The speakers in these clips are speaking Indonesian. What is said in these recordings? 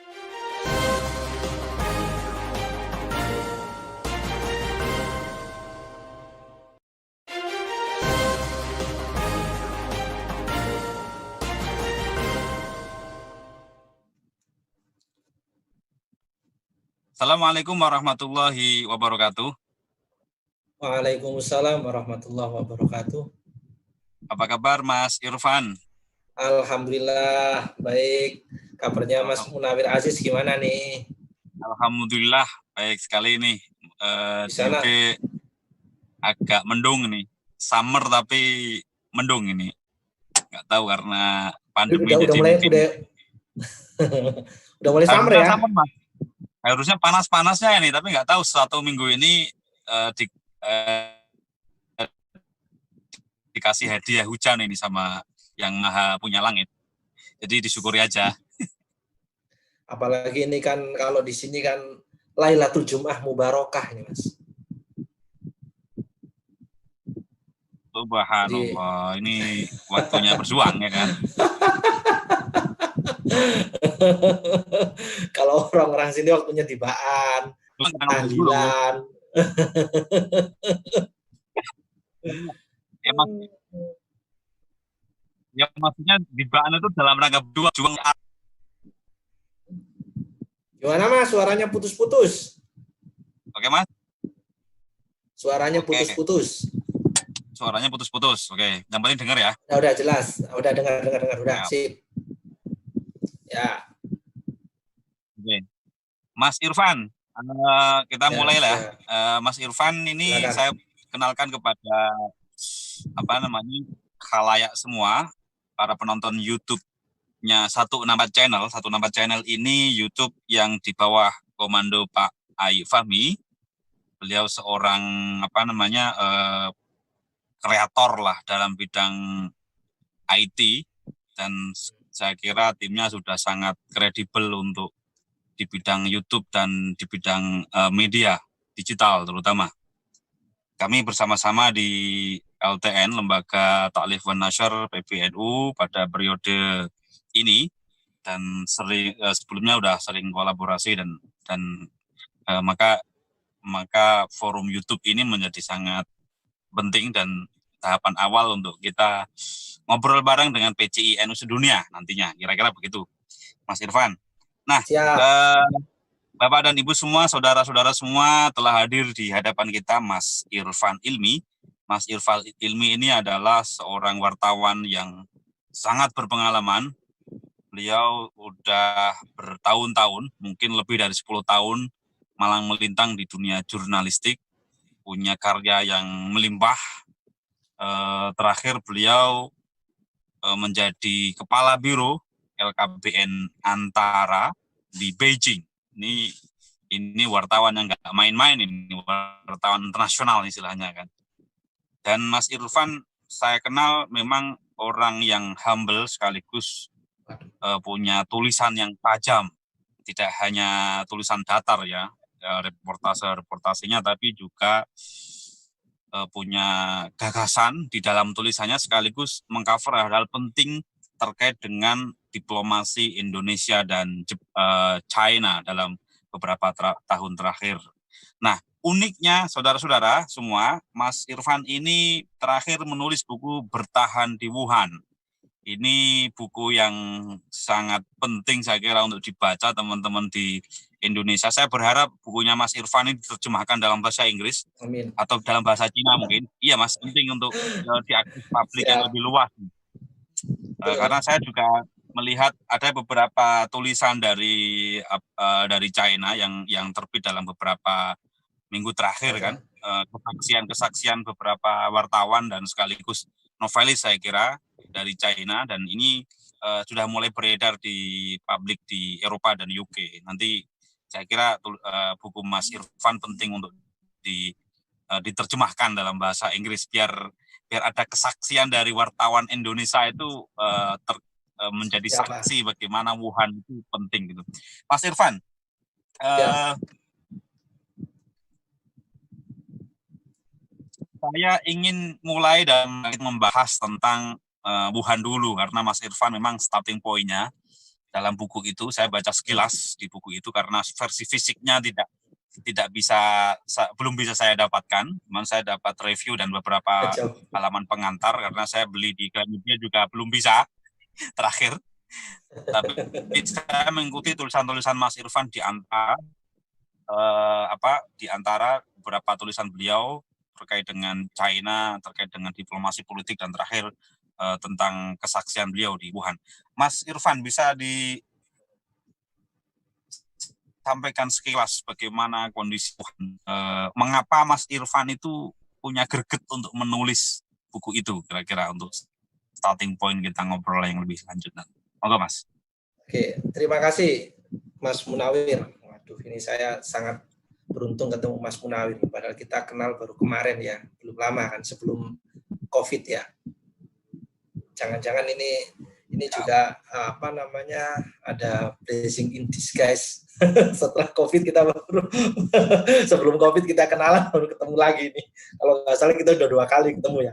Assalamualaikum warahmatullahi wabarakatuh. Waalaikumsalam warahmatullahi wabarakatuh. Apa kabar Mas Irfan? Alhamdulillah baik. Kabarnya Mas Munawir Aziz gimana nih? Alhamdulillah baik sekali nih. Di Di sana UK agak mendung nih. Summer tapi mendung ini. Nggak tahu karena pandemi udah jadi mulai mungkin. Udah mulai summer ya? Summer, Mas. Harusnya panas-panasnya ini, tapi nggak tahu 1 minggu ini dikasih hadiah hujan ini sama yang maha punya langit. Jadi disyukuri aja. Apalagi ini kan kalau di sini kan Lailatul Jum'ah Mubarakah ini Mas. Subhanallah, ini waktunya berjuang ya kan. Kalau orang-orang sini waktunya tibaan, tahlilan. Emang ya maksudnya tibaan itu dalam rangka berjuang. Gimana Mas, suaranya putus-putus? Oke Mas? Suaranya putus-putus. Suaranya putus-putus. Oke, yang penting dengar ya. Ya udah jelas, udah dengar udah sip. Ya. Oke. Mas Irfan, kita mulai lah. Mas Irfan ini silakan. Saya kenalkan kepada khalayak semua, para penonton YouTube-nya 164 Channel. 164 Channel ini YouTube yang di bawah komando Pak Ayi Fahmi. Beliau seorang kreator lah dalam bidang IT, dan saya kira timnya sudah sangat kredibel untuk di bidang YouTube dan di bidang media digital terutama. Kami bersama-sama di LTN, Lembaga Ta'lif wan Nasyr PBNU, pada periode ini, dan sebelumnya sudah sering kolaborasi dan maka forum YouTube ini menjadi sangat penting dan tahapan awal untuk kita ngobrol bareng dengan PCI NU sedunia nantinya, kira-kira begitu, Mas Irfan. Nah, Bapak dan Ibu semua, saudara-saudara semua telah hadir di hadapan kita Mas Irfan Ilmi. Mas Irfan Ilmi ini adalah seorang wartawan yang sangat berpengalaman. Beliau udah bertahun-tahun, mungkin lebih dari 10 tahun, malang melintang di dunia jurnalistik, punya karya yang melimpah. Terakhir beliau menjadi kepala biro LKBN Antara di Beijing. Ini wartawan yang nggak main-main, ini wartawan internasional istilahnya kan. Dan Mas Irfan saya kenal memang orang yang humble sekaligus punya tulisan yang tajam, tidak hanya tulisan datar ya, reportasenya, tapi juga punya gagasan di dalam tulisannya, sekaligus mengcover hal-hal penting terkait dengan diplomasi Indonesia dan China dalam beberapa tahun terakhir. Nah, uniknya saudara-saudara semua, Mas Irfan ini terakhir menulis buku Bertahan di Wuhan. Ini buku yang sangat penting saya kira untuk dibaca teman-teman di Indonesia. Saya berharap bukunya Mas Irfan ini diterjemahkan dalam bahasa Inggris. Amin. Atau dalam bahasa Cina mungkin. Iya Mas, penting untuk diakses publik yang lebih luas. Karena saya juga melihat ada beberapa tulisan dari China yang terbit dalam beberapa minggu terakhir kan, kesaksian beberapa wartawan dan sekaligus novelis saya kira dari China, dan ini sudah mulai beredar di publik di Eropa dan UK. Nanti saya kira buku Mas Irfan penting untuk diterjemahkan dalam bahasa Inggris biar ada kesaksian dari wartawan Indonesia itu menjadi saksi bagaimana Wuhan itu penting gitu. Mas Irfan, saya ingin mulai dan membahas tentang Wuhan dulu, karena Mas Irfan memang starting point-nya, dalam buku itu. Saya baca sekilas di buku itu karena versi fisiknya belum bisa saya dapatkan. Cuman saya dapat review dan beberapa halaman pengantar karena saya beli di Gramedia juga belum bisa terakhir. Tapi saya mengikuti tulisan-tulisan Mas Irfan di antara beberapa tulisan beliau terkait dengan China, terkait dengan diplomasi politik, dan terakhir tentang kesaksian beliau di Wuhan. Mas Irfan, bisa disampaikan sekilas bagaimana kondisi Wuhan? Mengapa Mas Irfan itu punya greget untuk menulis buku itu, kira-kira untuk starting point kita ngobrol yang lebih lanjut. Oke, Mas. Oke, terima kasih Mas Munawir. Waduh, ini saya sangat beruntung ketemu Mas Munawir. Padahal kita kenal baru kemarin ya, belum lama kan, sebelum COVID ya. Jangan-jangan ini juga ada blessing in disguise. Setelah COVID kita baru sebelum COVID kita kenalan, baru ketemu lagi nih. Kalau nggak salah kita udah 2 kali ketemu ya.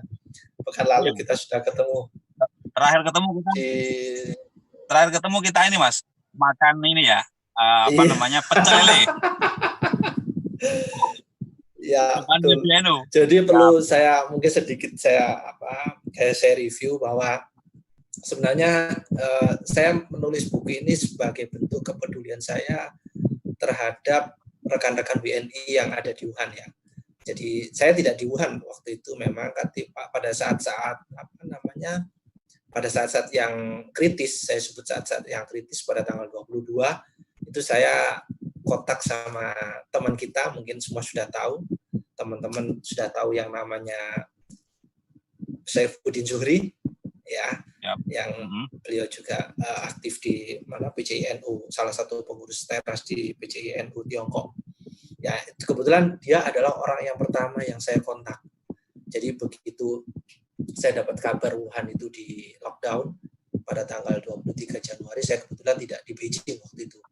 Pekan lalu kita sudah ketemu. Terakhir ketemu kita ini, Mas, makan ini ya, pecel lele. Ya, jadi perlu saya mungkin sedikit saya review bahwa sebenarnya saya menulis buku ini sebagai bentuk kepedulian saya terhadap rekan-rekan WNI yang ada di Wuhan ya. Jadi saya tidak di Wuhan waktu itu, memang pada saat-saat yang kritis, saya sebut saat-saat yang kritis pada tanggal 22 itu saya kontak sama teman kita, mungkin semua sudah tahu, teman-teman sudah tahu yang namanya Saifuddin Zuhri ya, yang beliau juga aktif di PCI-NU, salah satu pengurus teras di PCI-NU Tiongkok. Ya, kebetulan dia adalah orang yang pertama yang saya kontak. Jadi begitu saya dapat kabar Wuhan itu di lockdown pada tanggal 23 Januari, saya kebetulan tidak di Beijing waktu itu.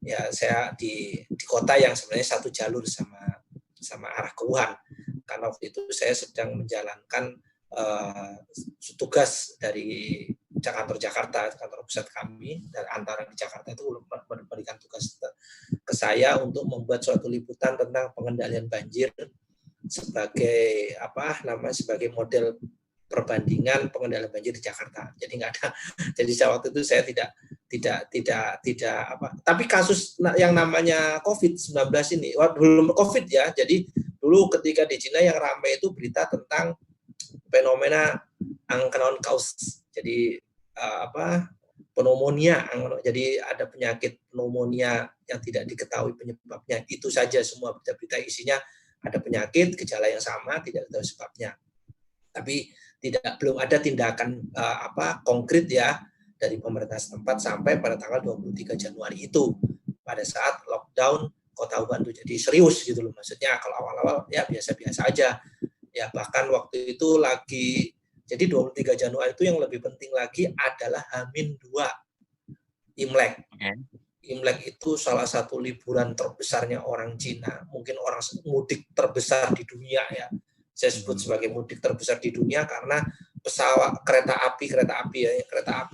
Ya, saya di kota yang sebenarnya satu jalur sama arah ke Wuhan. Karena waktu itu saya sedang menjalankan tugas dari kantor Jakarta, kantor pusat kami, dan antara di Jakarta itu memberikan tugas ke saya untuk membuat suatu liputan tentang pengendalian banjir sebagai sebagai model perbandingan pengendalian banjir di Jakarta. Jadi nggak ada. Jadi waktu itu saya tidak tapi kasus yang namanya COVID-19 ini belum COVID ya. Jadi dulu ketika di Cina yang ramai itu berita tentang fenomena unknown cause. Jadi pneumonia. Jadi ada penyakit pneumonia yang tidak diketahui penyebabnya. Itu saja semua berita-berita isinya ada penyakit, gejala yang sama, tidak tahu sebabnya. Tapi belum ada tindakan konkret ya dari pemerintah setempat sampai pada tanggal 23 Januari itu, pada saat lockdown kota Wuhan itu jadi serius gitu loh. Maksudnya kalau awal-awal ya biasa-biasa aja. Ya bahkan waktu itu jadi 23 Januari itu yang lebih penting lagi adalah H-2 Imlek. Okay. Imlek itu salah satu liburan terbesarnya orang Cina, mungkin orang mudik terbesar di dunia ya. Saya sebut sebagai mudik terbesar di dunia karena kereta api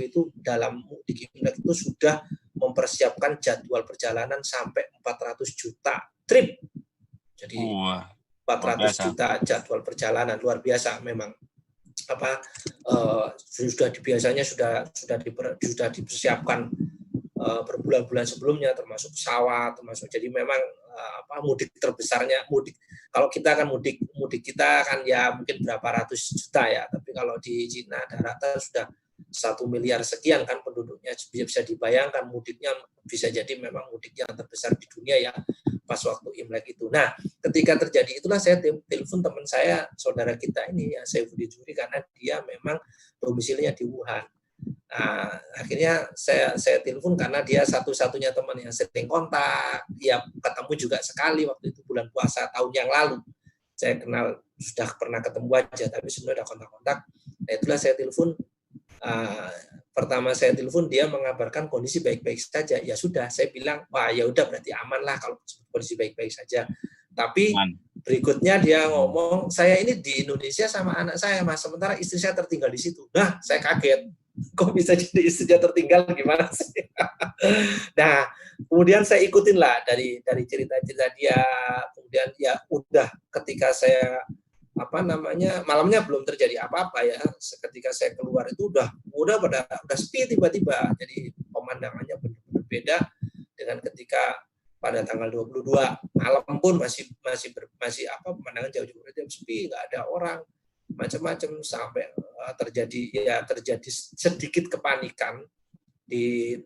itu dalam mudik Imlek itu sudah mempersiapkan jadwal perjalanan sampai 400 juta trip. Jadi 400 juta jadwal perjalanan, luar biasa memang. Biasanya sudah dipersiapkan berbulan-bulan sebelumnya, termasuk pesawat, jadi memang mudik terbesarnya, kalau kita kan mudik kita kan ya mungkin berapa ratus juta ya, tapi kalau di Cina daratan sudah 1 miliar sekian kan penduduknya, bisa dibayangkan mudiknya bisa jadi memang mudik yang terbesar di dunia ya pas waktu Imlek itu. Nah, ketika terjadi itulah saya telepon teman saya, saudara kita ini ya, Saifuddin Zuhri, karena dia memang domisilinya di Wuhan. Nah, akhirnya saya telepon karena dia satu-satunya teman yang sering kontak. Dia ketemu juga sekali waktu itu bulan puasa tahun yang lalu. Saya kenal, sudah pernah ketemu aja, tapi sebenarnya udah kontak-kontak. Nah, itulah saya telepon. Pertama saya telepon, dia mengabarkan kondisi baik-baik saja. Ya sudah, saya bilang, wah ya udah berarti aman lah kalau kondisi baik-baik saja. Tapi berikutnya dia ngomong, saya ini di Indonesia sama anak saya, Mas, sementara istri saya tertinggal di situ. Nah, saya kaget. kok bisa jadi istrinya tertinggal gimana sih? Nah, kemudian saya ikutin lah dari cerita-cerita dia, kemudian ya udah ketika saya malamnya belum terjadi apa-apa ya. Ketika saya keluar itu udah sepi tiba-tiba. Jadi pemandangannya benar-benar beda dengan ketika pada tanggal 22 malam pun masih pemandangan jauh-jauh sepi, nggak ada orang, macam-macam sampai terjadi sedikit kepanikan di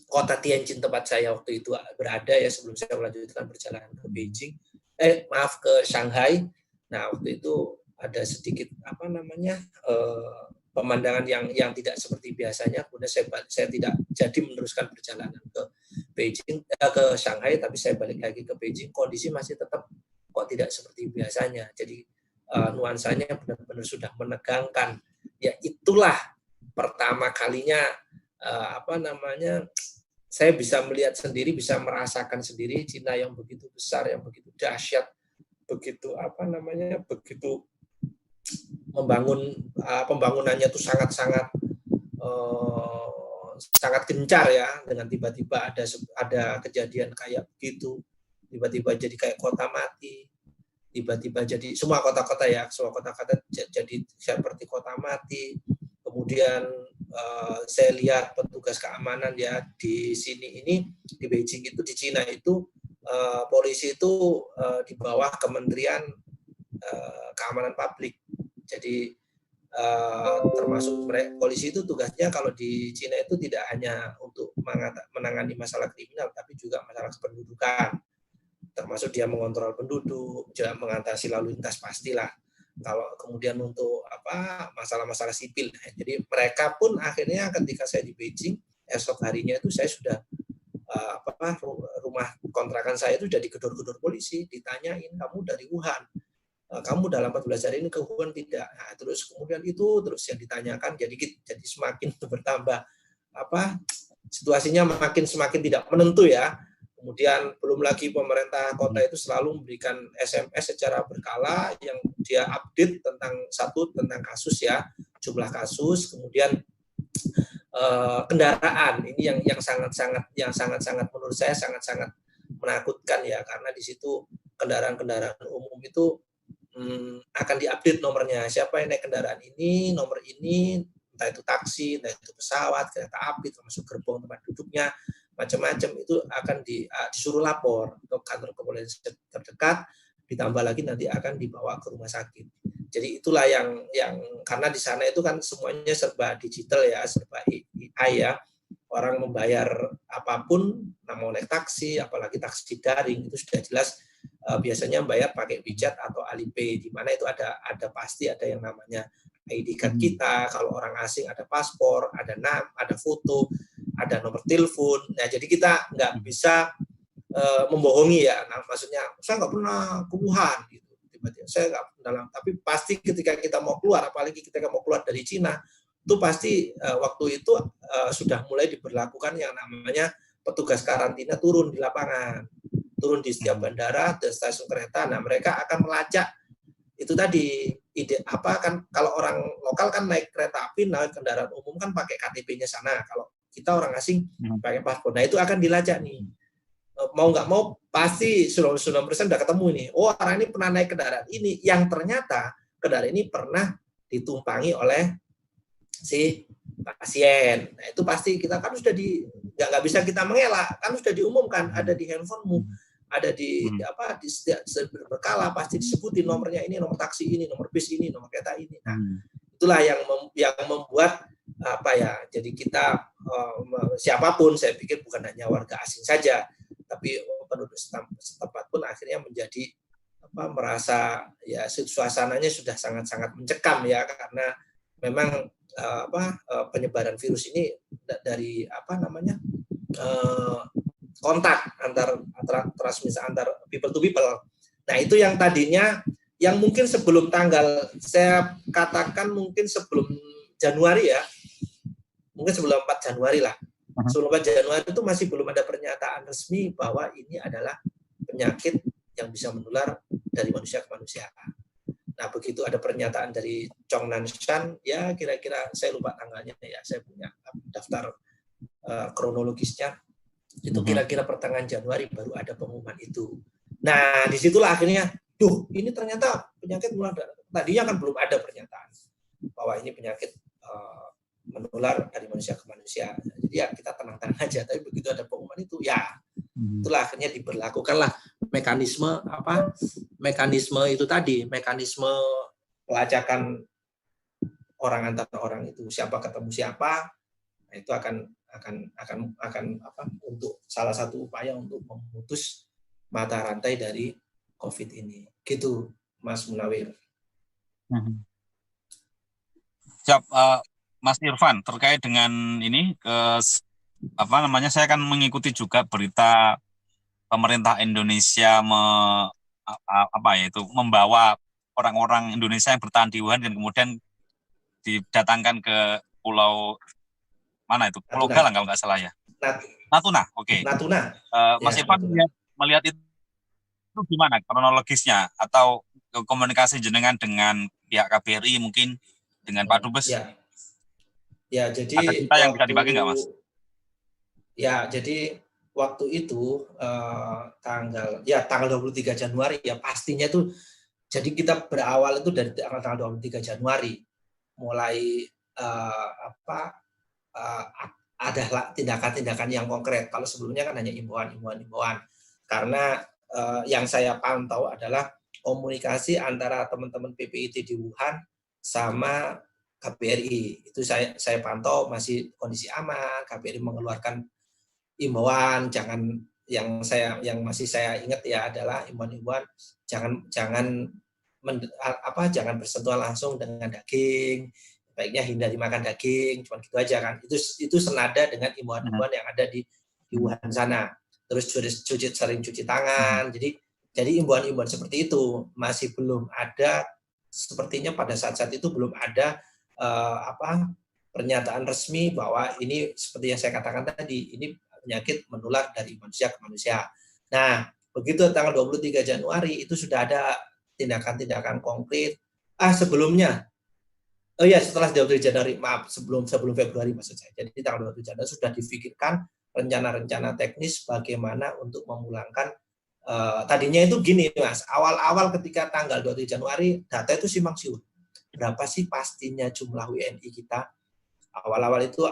kota Tianjin tempat saya waktu itu berada ya sebelum saya melanjutkan perjalanan ke Beijing, ke Shanghai. Nah waktu itu ada sedikit pemandangan yang tidak seperti biasanya. Kemudian saya tidak jadi meneruskan perjalanan ke Beijing, ke Shanghai, tapi saya balik lagi ke Beijing. Kondisi masih tetap kok tidak seperti biasanya. Jadi nuansanya benar-benar sudah menegangkan. Ya itulah pertama kalinya saya bisa melihat sendiri, bisa merasakan sendiri Cina yang begitu besar, yang begitu dahsyat, begitu begitu pembangunannya itu sangat gencar ya, dengan tiba-tiba ada kejadian kayak begitu, tiba-tiba jadi kayak kota mati, tiba-tiba jadi semua kota-kota jadi seperti kota mati. Kemudian saya lihat petugas keamanan ya di sini ini di Beijing itu, di Cina itu polisi itu di bawah Kementerian Keamanan Publik. Jadi termasuk polisi itu tugasnya kalau di Cina itu tidak hanya untuk menangani masalah kriminal, tapi juga masalah kependudukan. Termasuk dia mengontrol penduduk, juga mengatasi lalu lintas pastilah. Kalau kemudian untuk masalah-masalah sipil. Jadi mereka pun akhirnya ketika saya di Beijing, esok harinya itu saya sudah rumah kontrakan saya itu jadi gedor-gedor polisi, ditanyain, kamu dari Wuhan, kamu dalam 14 hari ini ke Wuhan tidak? Nah, terus kemudian terus yang ditanyakan, jadi semakin bertambah situasinya semakin tidak menentu ya. Kemudian belum lagi pemerintah kota itu selalu memberikan SMS secara berkala yang dia update tentang kasus ya, jumlah kasus, kemudian kendaraan ini yang sangat menurut saya sangat menakutkan ya, karena di situ kendaraan umum itu akan diupdate nomornya, siapa yang naik kendaraan ini, nomor ini, entah itu taksi, entah itu pesawat, kereta api, termasuk gerbong tempat duduknya, macam-macam itu akan disuruh lapor ke kantor kepolisian terdekat, ditambah lagi nanti akan dibawa ke rumah sakit. Jadi itulah yang karena di sana itu kan semuanya serba digital ya, serba AI ya. Orang membayar apapun, mau naik taksi, apalagi taksi daring, itu sudah jelas biasanya membayar pakai WeChat atau Alipay, di mana itu ada pasti ada yang namanya ID card kita. Kalau orang asing ada paspor, ada nama, ada foto, ada nomor telepon. Nah, jadi kita nggak bisa membohongi ya. Nah, maksudnya saya nggak pernah ke Wuhan gitu. Tiba-tiba saya nggak dalam, tapi pasti ketika kita mau keluar, apalagi ketika mau keluar dari Cina, itu pasti waktu itu sudah mulai diberlakukan yang namanya petugas karantina turun di lapangan, turun di setiap bandara, di stasiun kereta. Nah, mereka akan melacak itu tadi kan kalau orang lokal kan naik kereta api, naik kendaraan umum kan pakai KTP-nya sana. Kalau kita orang asing pakai paspor. Nah, itu akan dilacak nih. Mau nggak mau pasti 99% udah ketemu nih. Oh, orang ini pernah naik kendaraan ini, yang ternyata kendaraan ini pernah ditumpangi oleh si pasien. Nah, itu pasti kita kan sudah nggak bisa kita mengelak, kan sudah diumumkan, ada di handphonemu, ada di setiap berkala pasti disebutin nomornya ini, nomor taksi ini, nomor bis ini, nomor kereta ini. Nah, itulah yang membuat jadi kita siapapun, saya pikir bukan hanya warga asing saja, tapi penduduk setempat pun akhirnya menjadi merasa ya suasananya sudah sangat-sangat mencekam ya, karena memang penyebaran virus ini dari kontak antar transmisi antar people to people. Nah, itu yang tadinya yang mungkin sebelum tanggal, saya katakan mungkin sebelum Januari ya, mungkin sebelum 4 Januari lah. Sebelum 4 Januari itu masih belum ada pernyataan resmi bahwa ini adalah penyakit yang bisa menular dari manusia ke manusia. Nah, begitu ada pernyataan dari Chong Nanshan, ya kira-kira saya lupa tanggalnya ya, saya punya daftar kronologisnya, itu kira-kira pertengahan Januari baru ada pengumuman itu. Nah, disitulah akhirnya, ini ternyata penyakit menular. Tadinya kan belum ada pernyataan bahwa ini penyakit menular dari manusia ke manusia. Jadi ya kita tenang-tenang aja. Tapi begitu ada pengumuman itu, ya itulah akhirnya diberlakukanlah mekanisme itu tadi, mekanisme pelacakan orang antar orang itu, siapa ketemu siapa, itu akan untuk salah satu upaya untuk memutus mata rantai dari COVID ini. Gitu, Mas Munawir. Siap, Mas Irfan, terkait dengan ini, saya akan mengikuti juga berita pemerintah Indonesia membawa orang-orang Indonesia yang bertahan di Wuhan dan kemudian didatangkan ke pulau mana itu? Pulau Galang kalau nggak salah ya. Natuna, oke. Natuna. Mas Irfan melihat itu gimana kronologisnya atau komunikasi jenengan dengan pihak KBRI mungkin dengan Pak Dubes? Ya, jadi ada cerita yang bisa dibagi nggak, Mas? Ya, jadi waktu itu tanggal 23 Januari ya pastinya itu, jadi kita berawal itu dari tanggal 23 Januari mulai ada tindakan-tindakan yang konkret. Kalau sebelumnya kan hanya imbauan. Karena yang saya pantau adalah komunikasi antara teman-teman PPIT di Wuhan sama KBRI. Itu saya pantau masih kondisi aman. KBRI mengeluarkan imbauan, yang masih saya ingat ya adalah imbauan jangan bersentuhan langsung dengan daging, baiknya hindari makan daging, cuma gitu aja kan. Itu senada dengan imbauan-imbauan yang ada di Wuhan sana. Terus sering cuci tangan. Jadi imbauan-imbauan seperti itu masih belum ada, sepertinya pada saat itu belum ada pernyataan resmi bahwa ini seperti yang saya katakan tadi, ini penyakit menular dari manusia ke manusia. Nah, begitu tanggal 23 Januari itu sudah ada tindakan-tindakan konkret. Sebelumnya, setelah 23 Januari, maaf, sebelum Februari maksud saya. Jadi tanggal 23 Januari sudah difikirkan rencana-rencana teknis bagaimana untuk memulangkan. Tadinya itu gini, Mas, awal-awal ketika tanggal 23 Januari, data itu simpang siur. Berapa sih pastinya jumlah WNI kita? Awal-awal itu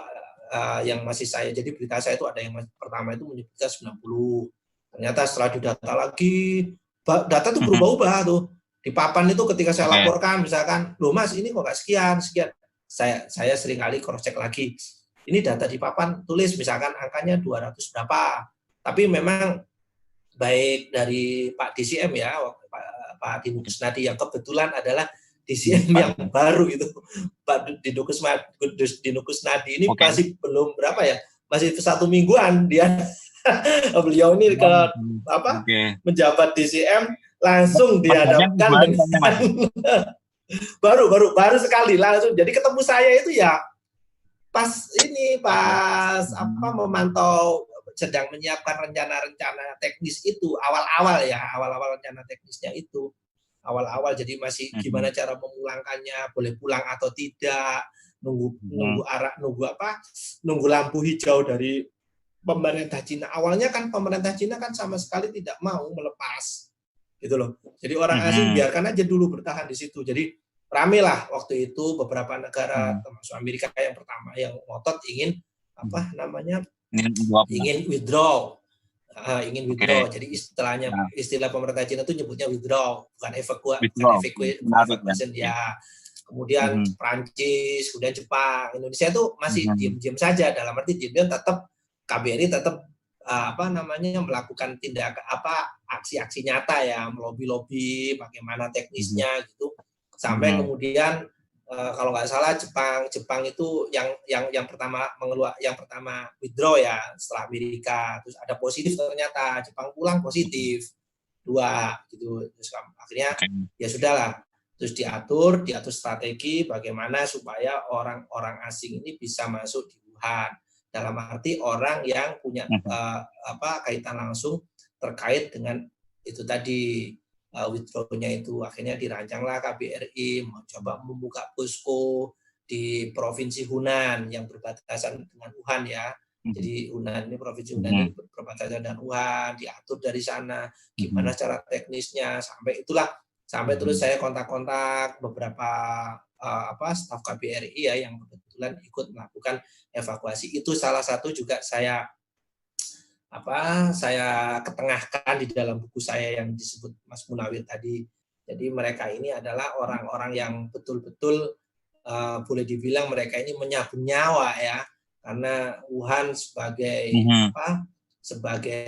yang masih saya, jadi berita saya itu ada yang pertama itu menyebutkan 90. Ternyata setelah didata lagi, data itu berubah-ubah tuh. Di papan itu ketika saya laporkan, misalkan, loh Mas, ini kok nggak sekian. Saya sering kali cross-check lagi. Ini data di papan, tulis misalkan angkanya 200 berapa. Tapi memang baik dari Pak DCM ya, Pak Dinus Nadi yang kebetulan adalah DCM yang baru itu, Pak Dinus Nadi ini masih belum berapa ya, masih 1 mingguan dia beliau ini menjabat DCM, langsung dihadapkan dengan baru sekali langsung. Jadi ketemu saya itu ya pas memantau, sedang menyiapkan rencana-rencana teknis itu awal-awal rencana teknisnya itu awal-awal, jadi masih gimana cara memulangkannya, boleh pulang atau tidak, nunggu lampu hijau dari pemerintah Cina. Awalnya kan pemerintah Cina kan sama sekali tidak mau melepas, gitu loh. Jadi orang asing biarkan aja dulu bertahan di situ. Jadi rame lah waktu itu beberapa negara, termasuk Amerika yang pertama yang ngotot ingin ingin withdraw. Jadi istilah pemerintah Cina itu nyebutnya withdraw, bukan evacuation ya. Kemudian Prancis, kemudian Jepang, Indonesia itu masih diam-diam saja, dalam arti diam-diam tetap KBRI tetap melakukan aksi-aksi nyata ya, melobi-lobi bagaimana teknisnya gitu, sampai kemudian kalau nggak salah Jepang itu yang pertama withdraw ya setelah Amerika, terus ada positif ternyata, Jepang pulang positif 2 gitu, terus akhirnya ya sudahlah, terus diatur strategi bagaimana supaya orang-orang asing ini bisa masuk di Wuhan, dalam arti orang yang punya kaitan langsung terkait dengan itu tadi, withdrawnya itu. Akhirnya dirancanglah KBRI mencoba membuka posko di Provinsi Hunan yang berbatasan dengan Wuhan ya. Jadi Hunan ini, Provinsi Hunan ini berbatasan dengan Wuhan, diatur dari sana, gimana cara teknisnya, sampai terus saya kontak-kontak beberapa staf KBRI ya yang kebetulan ikut melakukan evakuasi. Itu salah satu juga saya ketengahkan di dalam buku saya yang disebut Mas Munawir tadi. Jadi mereka ini adalah orang-orang yang betul-betul boleh dibilang mereka ini menyabun nyawa ya, karena Wuhan sebagai sebagai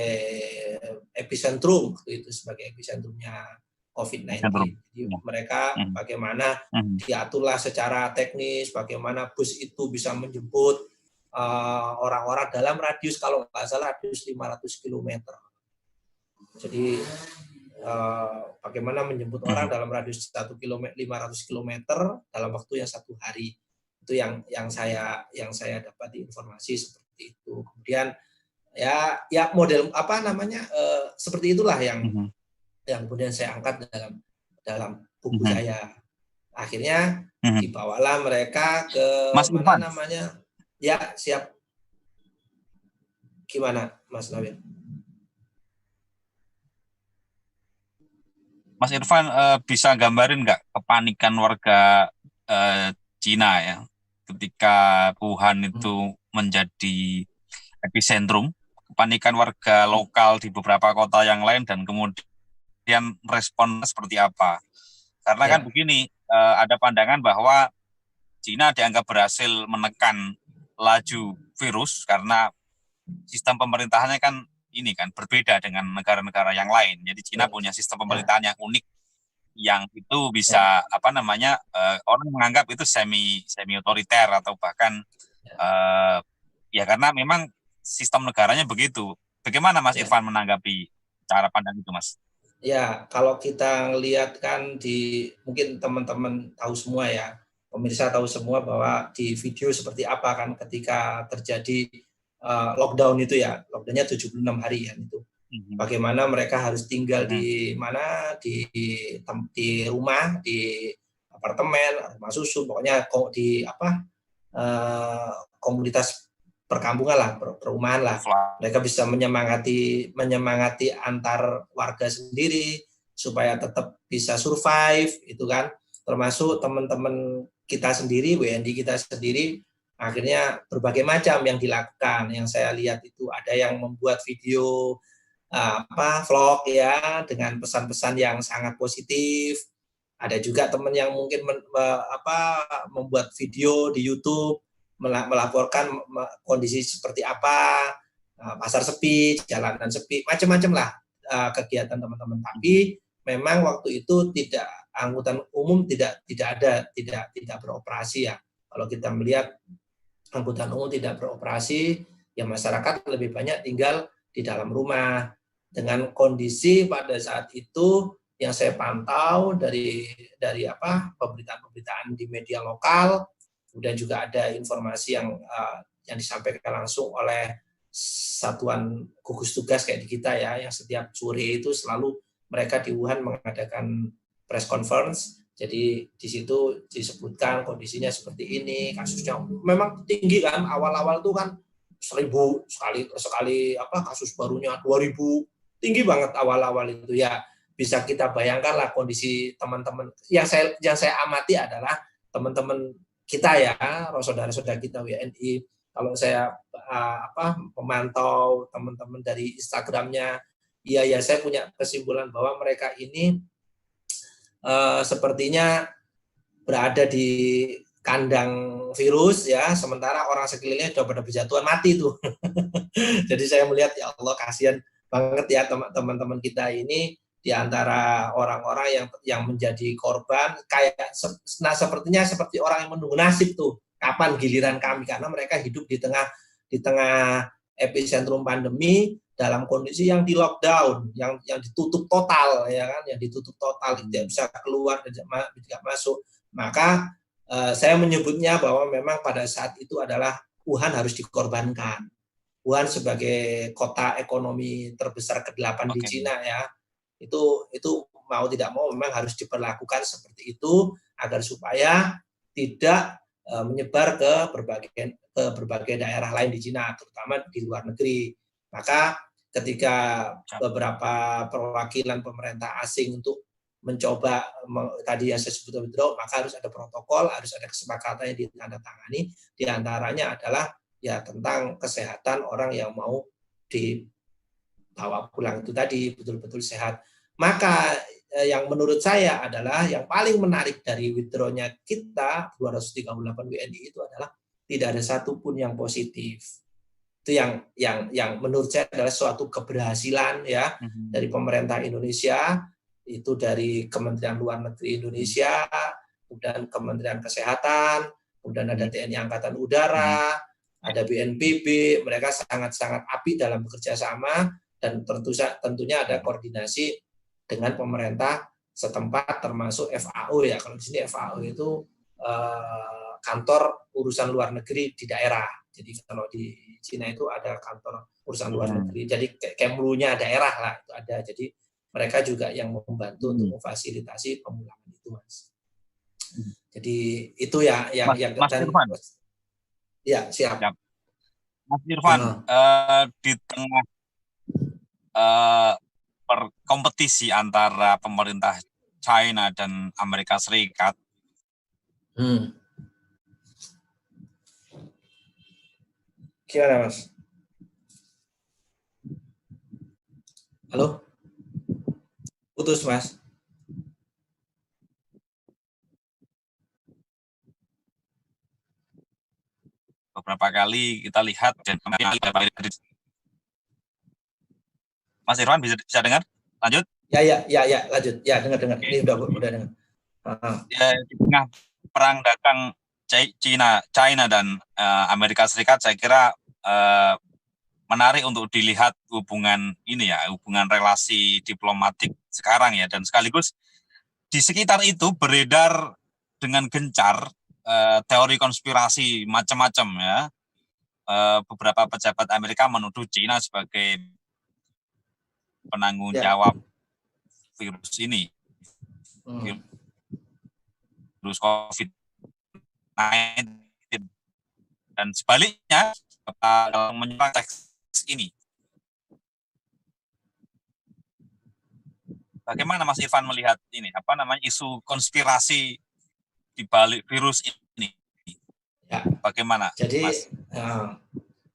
epicentrum itu, sebagai epicentrumnya COVID-19. Jadi mereka bagaimana diaturlah secara teknis, bagaimana bus itu bisa menjemput orang-orang dalam radius, kalau nggak salah radius 500 km. Jadi bagaimana menjemput orang dalam radius 1 km, 500 km dalam waktu yang 1 hari. Itu yang saya dapat informasi seperti itu. Kemudian ya model seperti itulah yang kemudian saya angkat dalam buku saya. Akhirnya dibawalah mereka ke Mas Irfan. Ya, siap. Gimana, Mas Nawir? Mas Irfan, bisa gambarin nggak kepanikan warga Cina ya ketika Wuhan itu menjadi epicentrum, kepanikan warga lokal di beberapa kota yang lain, dan kemudian respon seperti apa? Karena kan begini, ada pandangan bahwa Cina dianggap berhasil menekan laju virus karena sistem pemerintahannya kan ini kan berbeda dengan negara-negara yang lain. Jadi Cina punya sistem pemerintahan yang unik, yang itu bisa orang menganggap itu semi otoriter atau bahkan ya karena memang sistem negaranya begitu. Bagaimana Mas Irfan menanggapi cara pandang itu, Mas? Ya, kalau kita lihat kan mungkin teman-teman tahu semua ya, pemirsa tahu semua bahwa di video seperti apa kan ketika terjadi lockdown itu ya, lockdownnya 76 hari kan itu. Bagaimana mereka harus tinggal di mana, di rumah, di apartemen, rumah susun, pokoknya di komunitas perkampungan lah, perumahan lah. Mereka bisa menyemangati antar warga sendiri supaya tetap bisa survive, itu kan. Termasuk teman-teman kita sendiri, WNI kita sendiri, akhirnya berbagai macam yang dilakukan. Yang saya lihat itu ada yang membuat video vlog ya dengan pesan-pesan yang sangat positif. Ada juga teman yang mungkin membuat video di YouTube melaporkan kondisi seperti apa, pasar sepi, jalanan sepi, macam-macam lah kegiatan teman-teman. Tapi memang waktu itu angkutan umum tidak beroperasi ya. Kalau kita melihat angkutan umum tidak beroperasi, ya masyarakat lebih banyak tinggal di dalam rumah. Dengan kondisi pada saat itu yang saya pantau dari pemberitaan di media lokal, kemudian juga ada informasi yang disampaikan langsung oleh satuan gugus tugas kayak di kita ya, yang setiap sore itu selalu mereka di Wuhan mengadakan press conference. Jadi di situ disebutkan kondisinya seperti ini, kasusnya memang tinggi kan, awal-awal itu kan 1.000 sekali kasus barunya 2.000, tinggi banget awal-awal itu ya. Bisa kita bayangkan lah kondisi teman-teman. Yang saya amati adalah teman-teman kita ya, saudara-saudara kita WNI. Kalau saya memantau teman-teman dari Instagramnya, ya saya punya kesimpulan bahwa mereka ini sepertinya berada di kandang virus ya, sementara orang sekelilingnya sudah pada berjatuhan mati tuh. Jadi saya melihat ya Allah, kasihan banget ya teman-teman kita ini di antara orang-orang yang menjadi korban, sepertinya seperti orang yang menunggu nasib tuh, kapan giliran kami, karena mereka hidup di tengah epicentrum pandemi dalam kondisi yang di lockdown, yang ditutup total ya kan, yang ditutup total, tidak bisa keluar, tidak masuk. Maka saya menyebutnya bahwa memang pada saat itu adalah Wuhan harus dikorbankan. Wuhan sebagai kota ekonomi terbesar ke-8 di Cina ya, itu mau tidak mau memang harus diperlakukan seperti itu agar supaya tidak menyebar ke berbagai daerah lain di Cina, terutama di luar negeri. Maka ketika beberapa perwakilan pemerintah asing untuk mencoba tadi yang saya sebut withdraw, maka harus ada protokol, harus ada kesepakatan yang ditandatangani. Di antaranya adalah ya tentang kesehatan orang yang mau dibawa pulang itu tadi betul-betul sehat. Maka yang menurut saya adalah yang paling menarik dari withdrawnya kita 238 WNI itu adalah tidak ada satupun yang positif. Itu yang menurut saya adalah suatu keberhasilan ya dari pemerintah Indonesia, itu dari Kementerian Luar Negeri Indonesia, kemudian Kementerian Kesehatan, kemudian ada TNI Angkatan Udara, ada BNPB, mereka sangat-sangat apik dalam bekerja sama, dan tentunya ada koordinasi dengan pemerintah setempat termasuk FAO ya. Kalau di sini FAO itu kantor urusan luar negeri di daerah. Jadi kalau di Cina itu ada kantor urusan luar negeri. Jadi Kemlu-nya daerah lah itu ada. Jadi mereka juga yang membantu untuk memfasilitasi pemulangan itu, Mas. Jadi itu ya yang Mas Irfan. Ya, siap. Mas Irfan, di tengah kompetisi antara pemerintah China dan Amerika Serikat, gimana, Mas? Halo? Putus, Mas. Beberapa kali kita lihat dan Mas Irfan bisa dengar? Lanjut? Ya, lanjut. Ya, dengar. Okay. Ini udah dengar. Ya, di tengah perang dagang China dan Amerika Serikat, saya kira menarik untuk dilihat hubungan relasi diplomatik sekarang ya, dan sekaligus di sekitar itu beredar dengan gencar teori konspirasi macam-macam ya. Beberapa pejabat Amerika menuduh China sebagai penanggung jawab virus ini, virus COVID-19, dan sebaliknya menyerang teks ini. Bagaimana Mas Irfan melihat ini, isu konspirasi di balik virus ini? Ya. Bagaimana, Mas?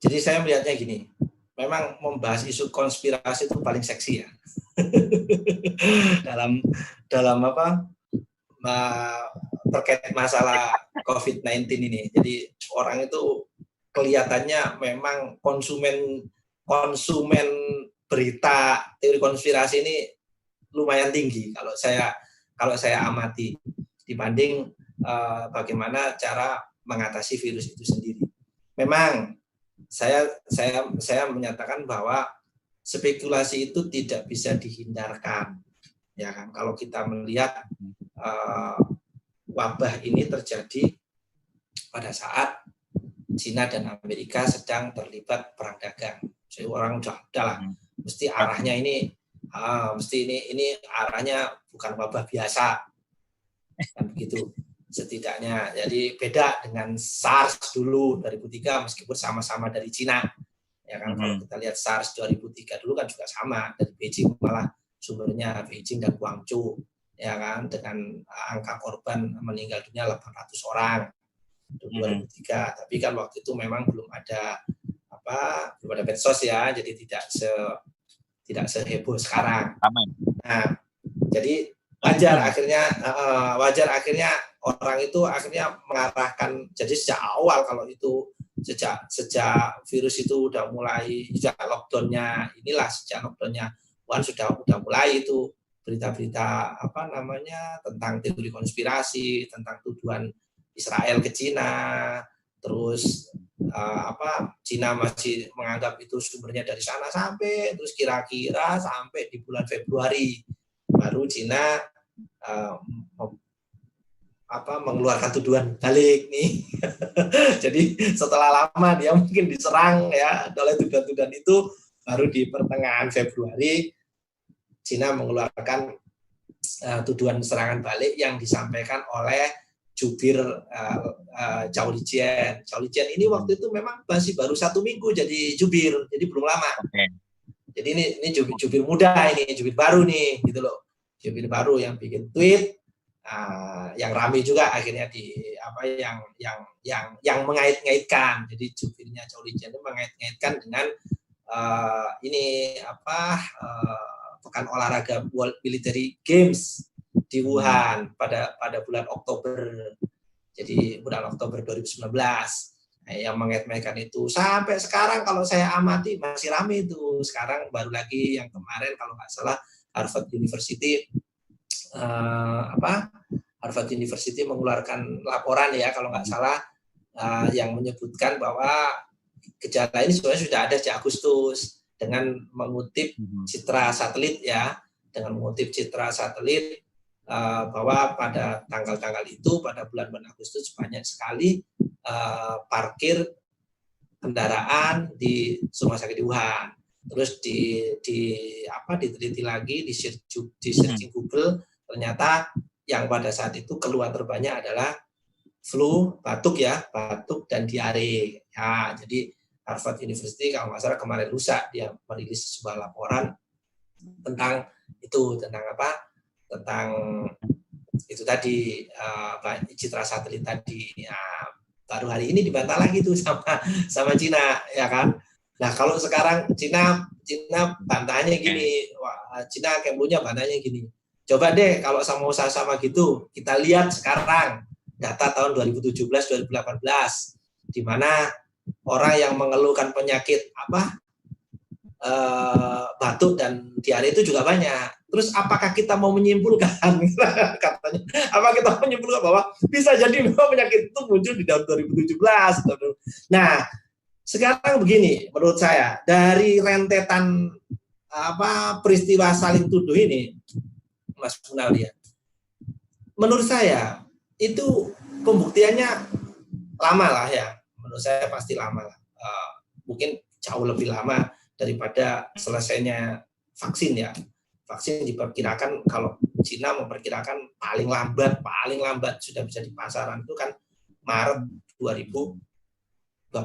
Jadi saya melihatnya gini, memang membahas isu konspirasi itu paling seksi ya. dalam terkait masalah COVID-19 ini. Jadi orang itu kelihatannya memang konsumen berita teori konspirasi ini lumayan tinggi kalau saya amati dibanding bagaimana cara mengatasi virus itu sendiri. Memang saya menyatakan bahwa spekulasi itu tidak bisa dihindarkan, ya kan? Kalau kita melihat wabah ini terjadi pada saat Cina dan Amerika sedang terlibat perang dagang. Jadi orang udahlah, mesti arahnya ini arahnya bukan wabah biasa, kan begitu setidaknya. Jadi beda dengan SARS dulu 2003, meskipun sama-sama dari Cina, ya kan. Kalau kita lihat SARS 2003 dulu kan juga sama dari Beijing, malah sumbernya Beijing dan Guangzhou, ya kan, dengan angka korban meninggal dunia 800 orang 2003. Tapi kan waktu itu memang belum ada medsos ya, jadi tidak seheboh sekarang. Nah, jadi wajar akhirnya orang itu akhirnya mengarahkan. Jadi sejak awal, kalau itu sejak virus itu udah mulai, sejak lockdownnya Wuhan sudah mulai itu berita-berita tentang teori konspirasi, tentang tuduhan Israel ke Cina, terus Cina masih menganggap itu sumbernya dari sana, sampai terus kira-kira sampai di bulan Februari baru Cina mengeluarkan tuduhan balik nih. Jadi setelah lama dia mungkin diserang ya oleh tuduhan-tuduhan itu, baru di pertengahan Februari Cina mengeluarkan tuduhan serangan balik yang disampaikan oleh jubir Zhao Lijian. Zhao Lijian ini waktu itu memang masih baru 1 minggu jadi jubir, jadi belum lama. Jadi ini jubir muda, ini jubir baru nih, gitu loh. Jubir baru yang bikin tweet, yang rame juga akhirnya yang mengait-ngaitkan. Jadi jubirnya Zhao Lijian itu mengait-ngaitkan dengan pekan olahraga World Military Games di Wuhan pada bulan Oktober. Jadi bulan Oktober 2019 yang mengait-ngaitkan itu sampai sekarang kalau saya amati masih ramai itu. Sekarang baru lagi yang kemarin kalau nggak salah Harvard University mengeluarkan laporan ya kalau nggak salah yang menyebutkan bahwa gejala ini sebenarnya sudah ada sejak Agustus. Dengan mengutip citra satelit bahwa pada tanggal-tanggal itu pada bulan-bulan Agustus banyak sekali parkir kendaraan di rumah sakit di Wuhan. Terus diteliti lagi di searching Google, ternyata yang pada saat itu keluhan terbanyak adalah flu, batuk dan diare. Ya, jadi Harvard University kalau nggak salah kemarin lusa dia merilis sebuah laporan tentang itu tadi citra satelit tadi. Baru hari ini dibantah lagi tuh sama Cina ya kan. Nah kalau sekarang Cina bantahnya gini, Cina Kemlunya bantahnya gini. Coba deh kalau sama gitu kita lihat sekarang data tahun 2017-2018 di mana orang yang mengeluhkan penyakit batuk dan diare itu juga banyak. Terus apakah kita mau menyimpulkan katanya? Apa kita mau menyimpulkan bahwa bisa jadi memang penyakit itu muncul di tahun 2017? Nah, sekarang begini, menurut saya dari rentetan peristiwa saling tuduh ini, Mas Munawir, menurut saya itu pembuktiannya lama lah ya. Menurut saya pasti lama lah. Mungkin jauh lebih lama daripada selesainya vaksin ya. Vaksin diperkirakan kalau Cina memperkirakan paling lambat sudah bisa di pasaran itu kan Maret 2021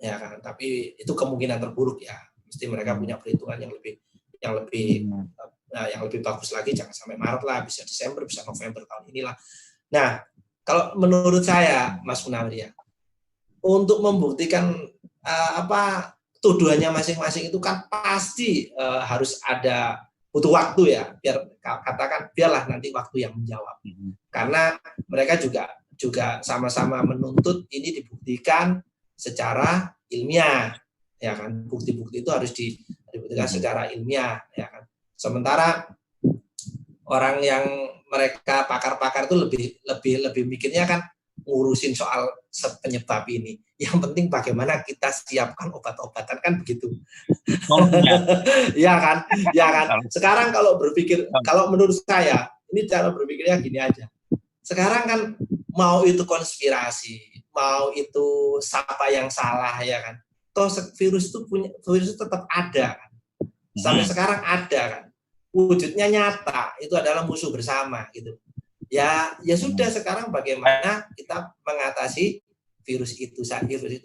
ya kan. Tapi itu kemungkinan terburuk ya. Mesti mereka punya perhitungan yang lebih bagus lagi, jangan sampai Maret lah, bisa Desember, bisa November tahun inilah. Nah, kalau menurut saya Mas Munawir ya, untuk membuktikan tuduhannya masing-masing itu kan pasti harus ada butuh waktu ya, biarlah nanti waktu yang menjawab. Karena mereka juga sama-sama menuntut ini dibuktikan secara ilmiah ya kan. Bukti-bukti itu harus dibuktikan secara ilmiah ya kan. Sementara orang yang mereka pakar-pakar itu lebih mikirnya kan ngurusin soal penyebab ini. Yang penting bagaimana kita siapkan obat-obatan kan begitu. Ya kan? Sekarang kalau menurut saya, ini cara berpikirnya gini aja. Sekarang kan mau itu konspirasi, mau itu siapa yang salah ya kan. Toh virus itu tetap ada kan. Sampai sekarang ada kan. Wujudnya nyata, itu adalah musuh bersama gitu. Ya sudah, sekarang bagaimana kita mengatasi virus itu.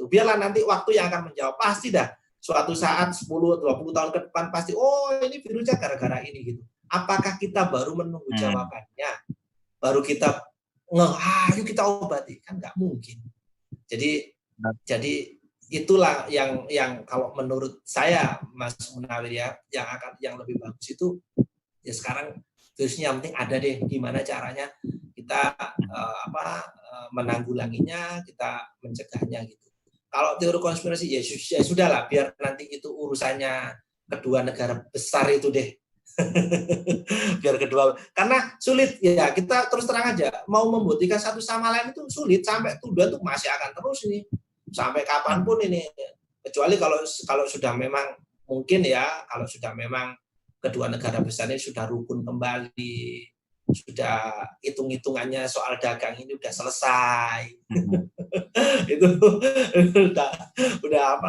Biarlah nanti waktu yang akan menjawab, pasti dah suatu saat 10-20 tahun ke depan pasti ini virusnya gara-gara ini gitu. Apakah kita baru menunggu jawabannya, baru kita ayo kita obati? Kan nggak mungkin. Jadi itulah yang kalau menurut saya Mas Munawir ya, yang lebih bagus itu ya sekarang virusnya yang penting ada deh, gimana caranya kita menanggulanginya, kita mencegahnya gitu. Kalau teori konspirasi ya sudahlah, biar nanti itu urusannya kedua negara besar itu deh. Biar kedua, karena sulit ya, kita terus terang aja mau membuktikan satu sama lain itu sulit, sampai tuduhan itu masih akan terus ini sampai kapanpun ini, kecuali kalau sudah memang mungkin ya, kalau sudah memang kedua negara besar ini sudah rukun kembali, sudah hitung-hitungannya soal dagang ini udah selesai. Itu udah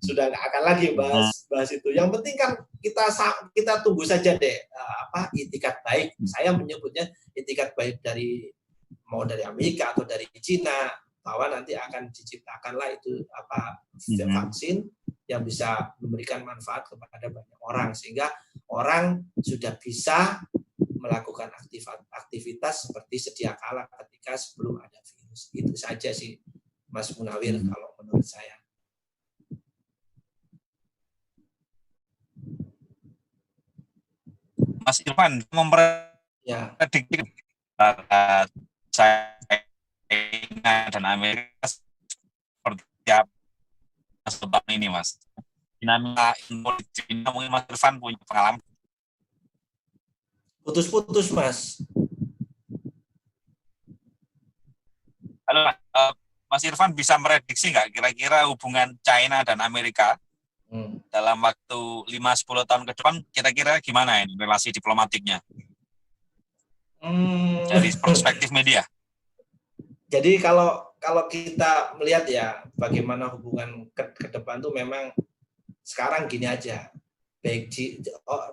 sudah nggak akan lagi bahas itu. Yang penting kan kita tunggu saja deh itikat baik. Saya menyebutnya itikat baik mau dari Amerika atau dari Cina, bahwa nanti akan diciptakanlah itu vaksin yang bisa memberikan manfaat kepada banyak orang, sehingga orang sudah bisa melakukan aktivitas seperti sedia kala ketika sebelum ada virus. Itu saja sih Mas Munawir kalau menurut saya. Mas Irfan memprediksi China dan Amerika seperti apa sebab ini, Mas? Dinamika China, mungkin Mas Irfan punya pengalaman. Putus-putus, Mas. Halo, Mas Irfan bisa merediksi nggak kira-kira hubungan China dan Amerika dalam waktu 5-10 tahun ke depan, kira-kira gimana ini relasi diplomatiknya? Dari perspektif media. Jadi kalau kita melihat ya bagaimana hubungan ke depan tuh memang sekarang gini aja. Baik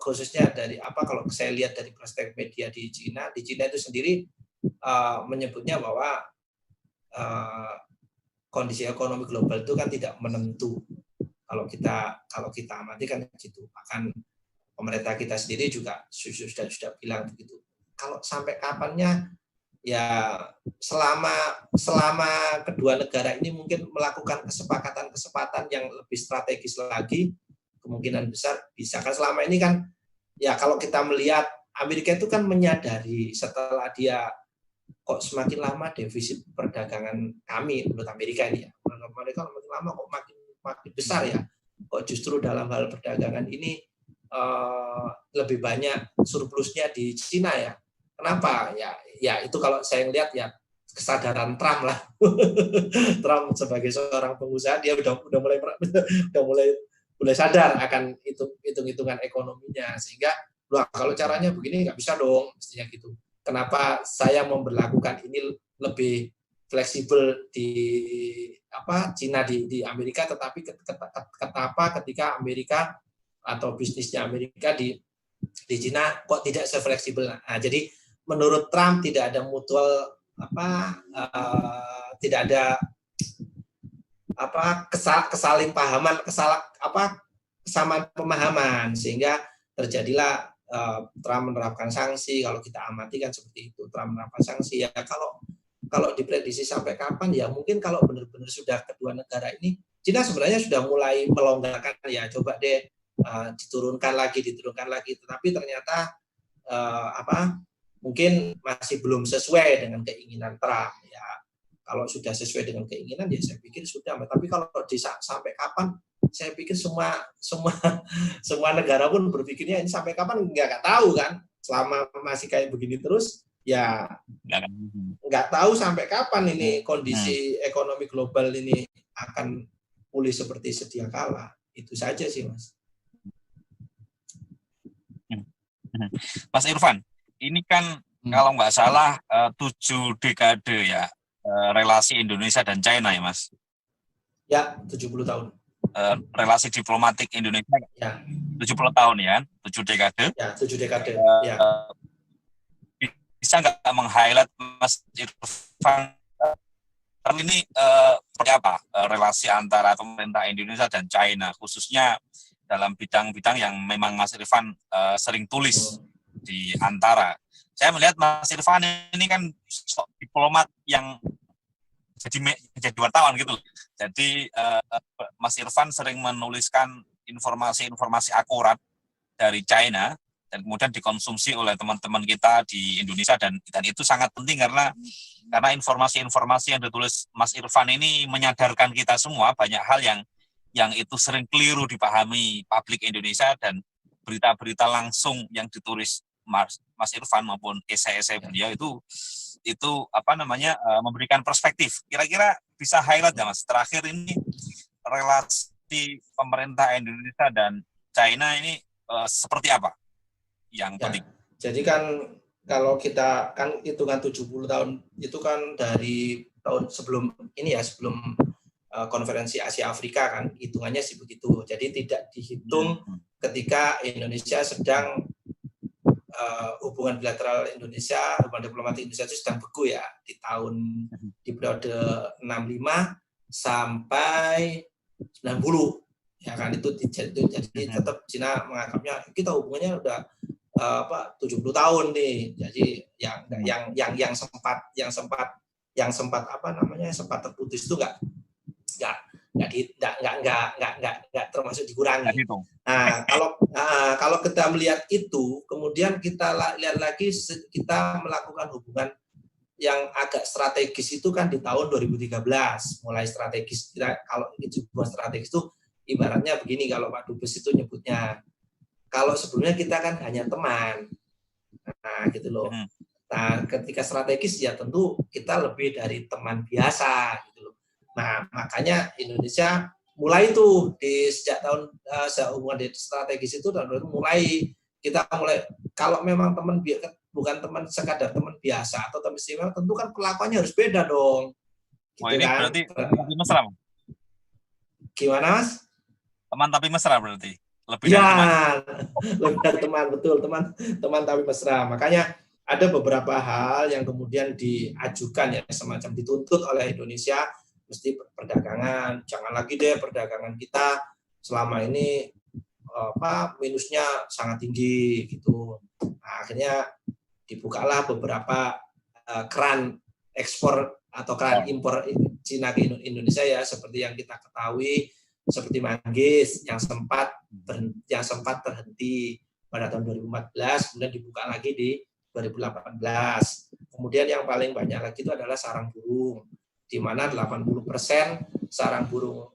khususnya dari kalau saya lihat dari perspektif media di Cina itu sendiri menyebutnya bahwa kondisi ekonomi global itu kan tidak menentu. Kalau kita amati kan gitu. Bahkan pemerintah kita sendiri juga sudah bilang begitu. Kalau sampai kapannya ya selama kedua negara ini mungkin melakukan kesepakatan yang lebih strategis lagi, kemungkinan besar bisa. Kan selama ini kan ya kalau kita melihat Amerika itu kan menyadari setelah dia kok semakin lama defisit perdagangan kami menurut Amerika ini ya. Mereka makin lama kok makin besar ya. Kok justru dalam hal perdagangan ini lebih banyak surplusnya di Cina ya. Kenapa? Ya itu kalau saya lihat ya kesadaran Trump lah. Trump sebagai seorang pengusaha dia udah mulai sadar akan hitung-hitungan ekonominya, sehingga kalau caranya begini nggak bisa dong, mestinya gitu. Kenapa saya memberlakukan ini lebih fleksibel di Cina di Amerika, tetapi kenapa ketika Amerika atau bisnisnya Amerika di Cina kok tidak se-fleksibel? Nah, jadi menurut Trump tidak ada mutual tidak ada kesaling pahaman, kesamaan pemahaman, sehingga terjadilah Trump menerapkan sanksi. Kalau kita amati kan seperti itu, Trump menerapkan sanksi ya. Kalau diprediksi sampai kapan ya mungkin kalau benar-benar sudah kedua negara ini, Cina sebenarnya sudah mulai melonggarkan ya, coba deh diturunkan lagi, tetapi ternyata mungkin masih belum sesuai dengan keinginan Trump ya. Kalau sudah sesuai dengan keinginan ya saya pikir sudah, tapi kalau sampai kapan, saya pikir semua negara pun berpikirnya ini sampai kapan nggak tahu kan. Selama masih kayak begini terus ya nggak tahu sampai kapan ini kondisi ekonomi global ini akan pulih seperti sedia kala. Itu saja sih, Mas. Mas Irfan, ini kan kalau nggak salah 7 dekade ya relasi Indonesia dan China ya, Mas? Ya, 70 tahun. Relasi diplomatik Indonesia ya. 70 tahun ya, 7 dekade. Ya, 7 dekade. Ya. Bisa nggak meng-highlight Mas Irfan ini seperti apa relasi antara pemerintah Indonesia dan China, khususnya dalam bidang-bidang yang memang Mas Irfan sering tulis di antara. Saya melihat Mas Irfan ini kan diplomat yang jadi wartawan gitu. Jadi Mas Irfan sering menuliskan informasi-informasi akurat dari China dan kemudian dikonsumsi oleh teman-teman kita di Indonesia, dan itu sangat penting karena informasi-informasi yang ditulis Mas Irfan ini menyadarkan kita semua banyak hal yang itu sering keliru dipahami publik Indonesia, dan berita-berita langsung yang ditulis Mas Irfan maupun esai-esai beliau itu memberikan perspektif. Kira-kira bisa highlight ya, Mas, terakhir ini relasi pemerintah Indonesia dan China ini seperti apa yang penting? Jadi kan kalau kita kan hitungan 70 tahun itu kan dari tahun sebelum ini ya, sebelum konferensi Asia Afrika kan, hitungannya sih begitu. Jadi tidak dihitung ketika Indonesia sedang hubungan bilateral Indonesia, hubungan diplomatik Indonesia itu sedang beku ya di periode 65 sampai 90 ya kan, itu jadi tetap Cina menganggapnya kita hubungannya udah 70 tahun nih. Jadi yang sempat apa namanya sempat terputus itu nggak termasuk dikurangi. Nah, kalau kita melihat itu, kemudian kita lihat lagi kita melakukan hubungan yang agak strategis itu kan di tahun 2013 mulai strategis. Kalau hubungan strategis itu ibaratnya begini kalau Pak Dubes itu nyebutnya. Kalau sebelumnya kita kan hanya teman, nah gitu loh. Nah, ketika strategis ya tentu kita lebih dari teman biasa gitu loh. Nah, makanya Indonesia mulai itu sejak tahun hubungan strategis itu tahun mulai kalau memang teman bukan teman sekadar teman biasa atau teman istimewa, tentu kan perlakuannya harus beda dong. Gitu ini kan? Berarti teman tapi mesra. Gimana Mas? Teman tapi mesra berarti. Lebih dari teman, betul, teman tapi mesra. Makanya ada beberapa hal yang kemudian diajukan ya semacam dituntut oleh Indonesia, mesti perdagangan, jangan lagi deh perdagangan kita selama ini minusnya sangat tinggi gitu. Nah, akhirnya dibukalah beberapa keran ekspor atau keran impor Cina ke Indonesia ya, seperti yang kita ketahui, seperti manggis yang sempat terhenti pada tahun 2014, kemudian dibuka lagi di 2018. Kemudian yang paling banyak lagi itu adalah sarang burung, di mana 80% sarang burung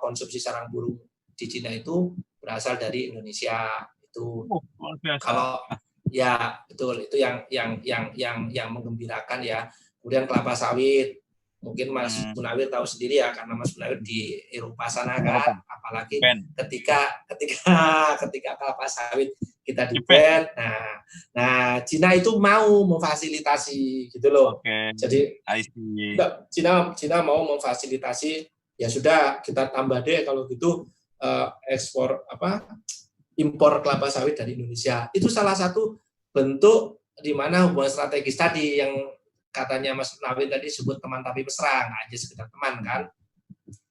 konsumsi sarang burung di Cina itu berasal dari Indonesia. Itu kalau ya betul, itu yang menggembirakan ya. Kemudian kelapa sawit, mungkin Mas Munawir tahu sendiri ya, karena Mas Munawir di Eropa sana kan, apalagi ketika kelapa sawit kita di ban. Nah Cina itu mau memfasilitasi gitu loh. Jadi Cina mau memfasilitasi, ya sudah kita tambah deh kalau gitu ekspor impor kelapa sawit dari Indonesia. Itu salah satu bentuk di mana hubungan strategis tadi yang katanya Mas Nawir tadi sebut teman tapi mesra, nggak aja sekedar teman kan.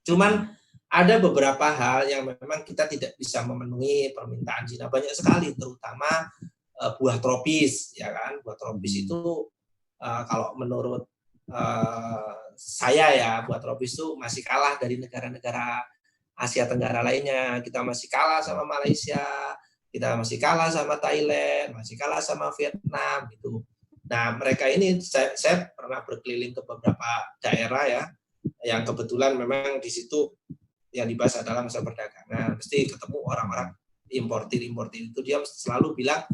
Cuman ada beberapa hal yang memang kita tidak bisa memenuhi permintaan Cina, banyak sekali, terutama buah tropis ya kan. Buah tropis itu kalau menurut saya ya, buah tropis itu masih kalah dari negara-negara Asia Tenggara lainnya. Kita masih kalah sama Malaysia, kita masih kalah sama Thailand, masih kalah sama Vietnam gitu. Nah, mereka ini saya pernah berkeliling ke beberapa daerah ya, yang kebetulan memang di situ yang dibahas adalah masalah perdagangan. Mesti ketemu orang-orang importir itu, dia selalu bilang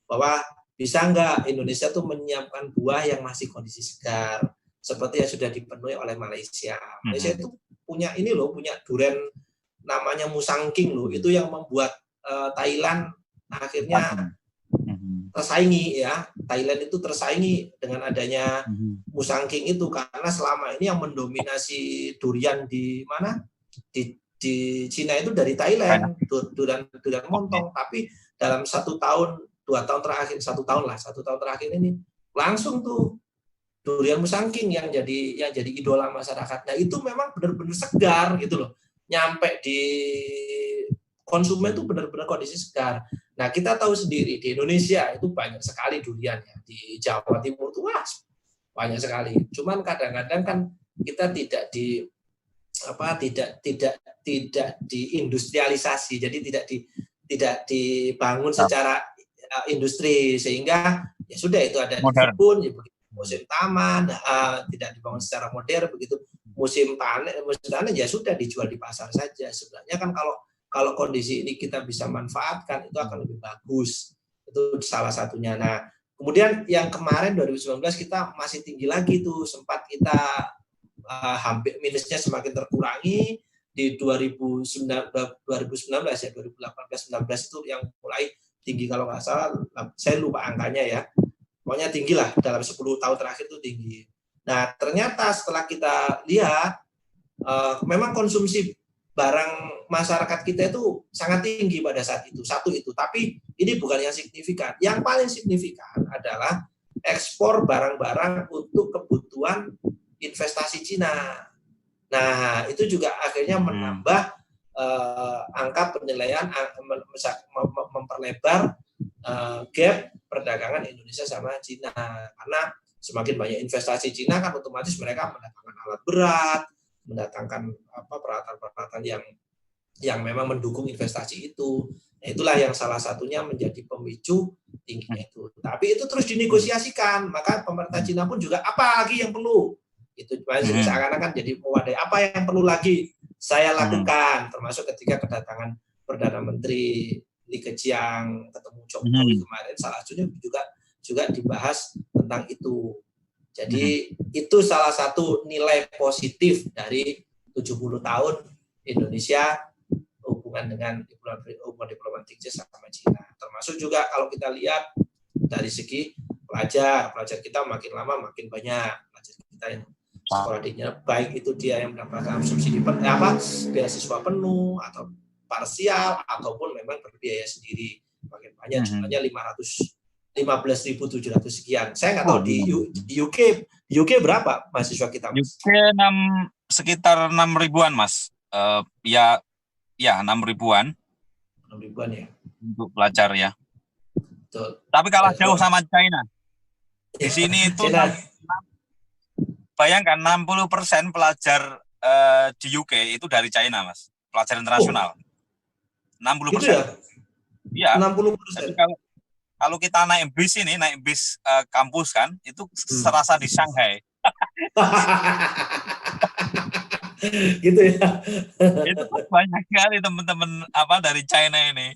bahwa bisa nggak Indonesia tuh menyiapkan buah yang masih kondisi segar, seperti yang sudah dipenuhi oleh Malaysia. Malaysia itu punya durian namanya musangking loh, itu yang membuat Thailand akhirnya tersaingi ya. Thailand itu tersaingi dengan adanya musangking itu, karena selama ini yang mendominasi durian di mana di Cina itu dari Thailand, durian montong. Tapi dalam 1 tahun 2 tahun terakhir, 1 tahun terakhir ini langsung tuh durian musangking yang jadi idola masyarakat. Nah, itu memang benar-benar segar gitu loh, nyampe di konsumen itu benar-benar kondisi segar. Nah, kita tahu sendiri di Indonesia itu banyak sekali durian ya. Di Jawa Timur itu banyak sekali. Cuman kadang-kadang kan kita tidak diindustrialisasi. Jadi tidak dibangun secara industri, sehingga ya sudah itu ada di kebun, ya begitu musim taman, tidak dibangun secara modern, begitu musim panen ya sudah dijual di pasar saja. Sebenarnya kan kalau kondisi ini kita bisa manfaatkan, itu akan lebih bagus. Itu salah satunya. Nah, kemudian yang kemarin 2019 kita masih tinggi lagi tuh, sempat kita hampir minusnya semakin terkurangi di 2019 ya, 2018-19 itu yang mulai tinggi, kalau nggak salah, saya lupa angkanya ya. Pokoknya tinggi lah, dalam 10 tahun terakhir itu tinggi. Nah, ternyata setelah kita lihat memang konsumsi barang masyarakat kita itu sangat tinggi pada saat itu. Satu itu, tapi ini bukan yang signifikan. Yang paling signifikan adalah ekspor barang-barang untuk kebutuhan investasi Cina. Nah, itu juga akhirnya menambah angka penilaian, memperlebar gap perdagangan Indonesia sama Cina. Karena semakin banyak investasi Cina kan otomatis mereka mendatangkan alat berat, mendatangkan peralatan-peralatan yang memang mendukung investasi itu. Nah, itulah yang salah satunya menjadi pemicu tingginya itu. Tapi itu terus dinegosiasikan, maka pemerintah Cina pun juga apa lagi yang perlu? Itu seakan-akan jadi mewadai apa yang perlu lagi saya lakukan, termasuk ketika kedatangan Perdana Menteri Li Keqiang ketemu Jokowi kemarin, salah satunya juga dibahas tentang itu. Jadi itu salah satu nilai positif dari 70 tahun Indonesia hubungan dengan hubungan diplomatik sama Cina. Termasuk juga kalau kita lihat dari segi pelajar kita makin lama makin banyak pelajar kita yang sekolah di China, baik itu dia yang mendapatkan subsidi beasiswa penuh atau parsial ataupun memang berbiaya sendiri. Makin banyak jumlahnya 15.700 sekian. Saya nggak tahu di UK berapa mahasiswa kita, Mas? UK sekitar 6 ribuan, Mas. Ya 6 ribuan. 6 ribuan ya. Untuk pelajar ya. Betul. Tapi kalah jauh sama China. Di sini itu bayangkan 60% pelajar di UK itu dari China, Mas. Pelajar internasional. 60%. Gitu ya? Iya. 60%. Jadi kalau kita naik bis kampus kan, itu serasa di Shanghai. Gitu ya. Itu banyak sekali teman-teman dari China ini.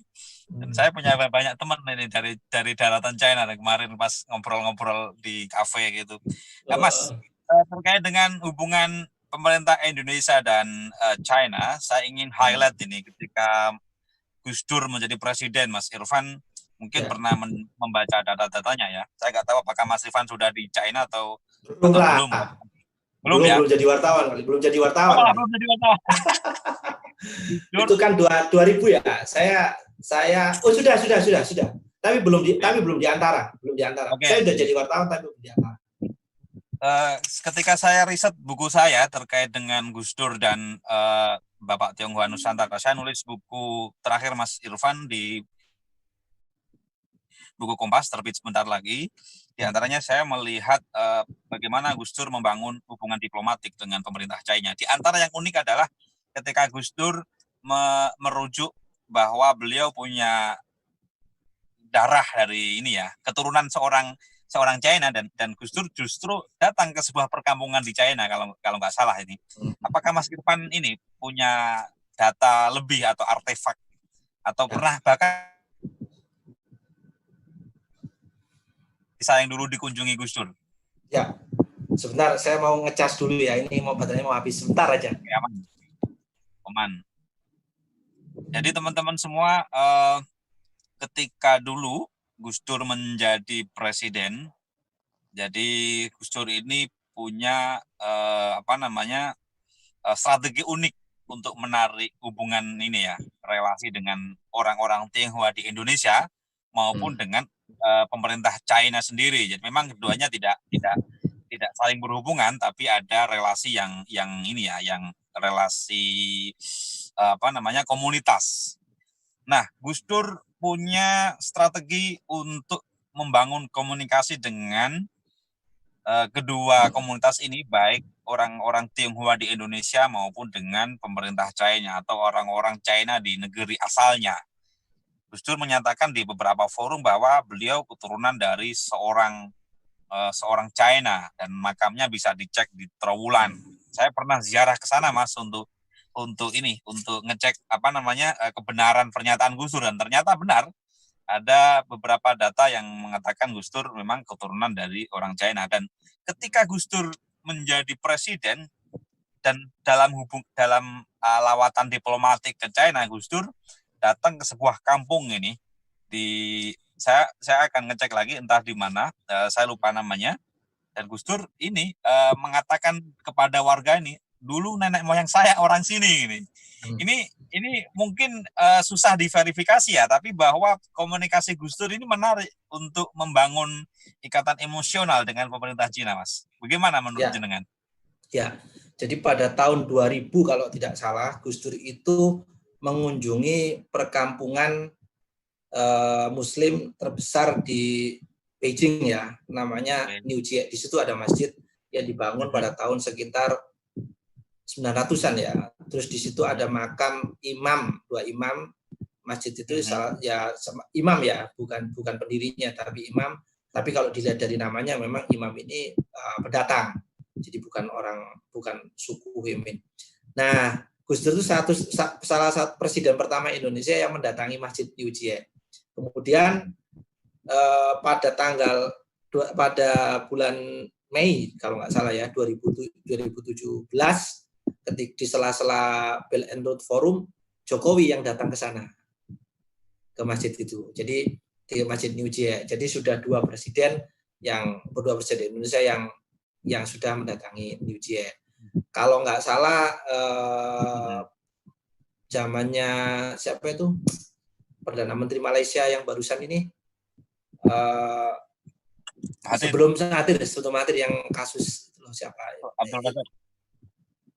Dan saya punya banyak teman ini dari daratan China. Dan kemarin pas ngobrol-ngobrol di kafe gitu. Nah, Mas, terkait dengan hubungan pemerintah Indonesia dan China, saya ingin highlight ini ketika Gus Dur menjadi presiden, Mas Irfan mungkin pernah membaca data-datanya ya. Saya nggak tahu apakah Mas Irfan sudah di China atau belum. Belum ya? Belum jadi wartawan kali. Belum jadi wartawan. Itu kan 2000 ya. Saya sudah. Tapi belum di antara. Okay. Saya sudah jadi wartawan tapi belum di antara. Ketika saya riset buku saya terkait dengan Gus Dur dan Bapak Tionghoa Nusantara, saya nulis buku terakhir Mas Irfan di buku Kompas terbit sebentar lagi. Di antaranya saya melihat bagaimana Gus Dur membangun hubungan diplomatik dengan pemerintah China. Di antara yang unik adalah ketika Gus Dur merujuk bahwa beliau punya darah dari keturunan seorang China dan Gus Dur justru datang ke sebuah perkampungan di China kalau nggak salah ini. Apakah Mas Irfan ini punya data lebih atau artefak atau pernah bahkan saya yang dulu dikunjungi Gus Dur? Ya, sebentar saya mau ngecas dulu ya. Ini baterainya mau habis, sebentar aja. Ya, aman. Jadi teman-teman semua, ketika dulu Gus Dur menjadi presiden, jadi Gus Dur ini punya strategi unik untuk menarik hubungan relasi dengan orang-orang Tionghoa di Indonesia maupun dengan pemerintah China sendiri. Jadi memang keduanya tidak saling berhubungan, tapi ada relasi yang relasi komunitas. Nah, Gus Dur punya strategi untuk membangun komunikasi dengan kedua komunitas ini, baik orang-orang Tionghoa di Indonesia maupun dengan pemerintah China atau orang-orang China di negeri asalnya. Gus Dur menyatakan di beberapa forum bahwa beliau keturunan dari seorang China dan makamnya bisa dicek di Trowulan. Saya pernah ziarah ke sana, Mas, untuk ngecek kebenaran pernyataan Gus Dur, dan ternyata benar. Ada beberapa data yang mengatakan Gus Dur memang keturunan dari orang China, dan ketika Gus Dur menjadi presiden dan dalam lawatan diplomatik ke China, Gus Dur datang ke sebuah kampung ini saya akan ngecek lagi entah di mana, saya lupa namanya, dan Gus Dur ini mengatakan kepada warga ini, dulu nenek moyang saya orang sini ini. Ini mungkin susah diverifikasi ya, tapi bahwa komunikasi Gus Dur ini menarik untuk membangun ikatan emosional dengan pemerintah Cina, Mas. Bagaimana menurut jenengan? Ya, jadi pada tahun 2000 kalau tidak salah, Gus Dur itu mengunjungi perkampungan Muslim terbesar di Beijing ya, namanya Niujie. Di situ ada masjid yang dibangun pada tahun sekitar 900-an ya. Terus di situ ada makam imam, 2 imam. Masjid itu ya imam ya, bukan pendirinya tapi imam. Tapi kalau dilihat dari namanya memang imam ini pendatang. Jadi bukan suku Huimin. Nah, Gus Dur itu salah satu presiden pertama Indonesia yang mendatangi Masjid Niujie. Kemudian pada bulan Mei kalau nggak salah ya 2017 ketika di sela-sela Belt and Road Forum, Jokowi yang datang ke sana, ke masjid itu. Jadi di Masjid Niujie. Jadi sudah berdua presiden Indonesia yang sudah mendatangi Niujie. Kalau nggak salah zamannya siapa itu Perdana Menteri Malaysia yang barusan ini sebelum Mahathir yang kasus siapa?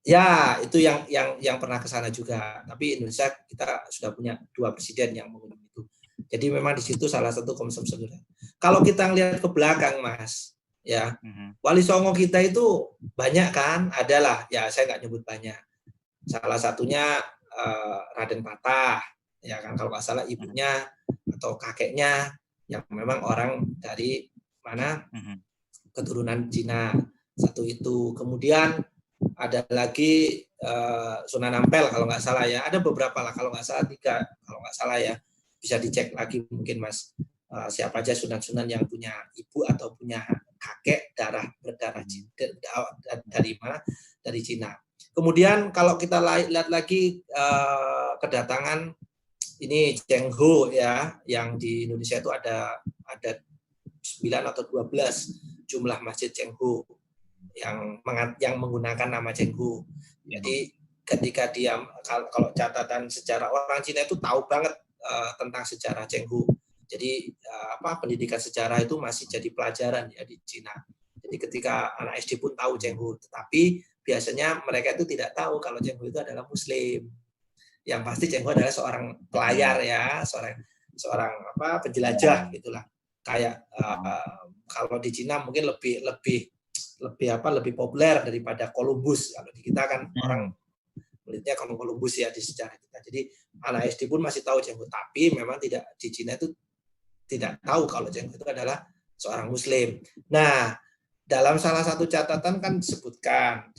Ya, itu yang pernah ke sana juga. Tapi Indonesia kita sudah punya 2 presiden yang mengunjungi itu. Jadi memang di situ salah satu konsumsi. Kalau kita ngelihat ke belakang, Mas, ya, Wali Songo kita itu banyak kan? Adalah, ya saya nggak nyebut banyak. Salah satunya Raden Patah, ya kan? Kalau nggak salah ibunya atau kakeknya yang memang orang dari mana? Keturunan Cina. Satu itu. Kemudian ada lagi Sunan Ampel kalau nggak salah ya, ada beberapa lah kalau nggak salah 3 kalau nggak salah ya, bisa dicek lagi mungkin Mas siapa aja sunan-sunan yang punya ibu atau punya kakek berdarah dari mana, dari Cina. Kemudian kalau kita lihat lagi kedatangan ini Cheng Ho ya, yang di Indonesia itu ada 9 atau 12 jumlah masjid Cheng Ho yang menggunakan nama Cheng Ho. Jadi ketika dia kalau catatan sejarah orang Cina itu tahu banget tentang sejarah Cheng Ho. Jadi pendidikan sejarah itu masih jadi pelajaran ya di Cina. Jadi ketika anak SD pun tahu Cheng Ho, tetapi biasanya mereka itu tidak tahu kalau Cheng Ho itu adalah Muslim. Yang pasti Cheng Ho adalah seorang pelayar ya, seorang penjelajah gitulah. Kayak kalau di Cina mungkin lebih populer daripada Columbus. Kalau di kita kan orang melihatnya kalau Columbus ya di sejarah kita. Jadi anak SD pun masih tahu Cheng Ho, tapi memang tidak di Cina itu tidak tahu kalau Cheng Ho itu adalah seorang Muslim. Nah, dalam salah satu catatan kan disebutkan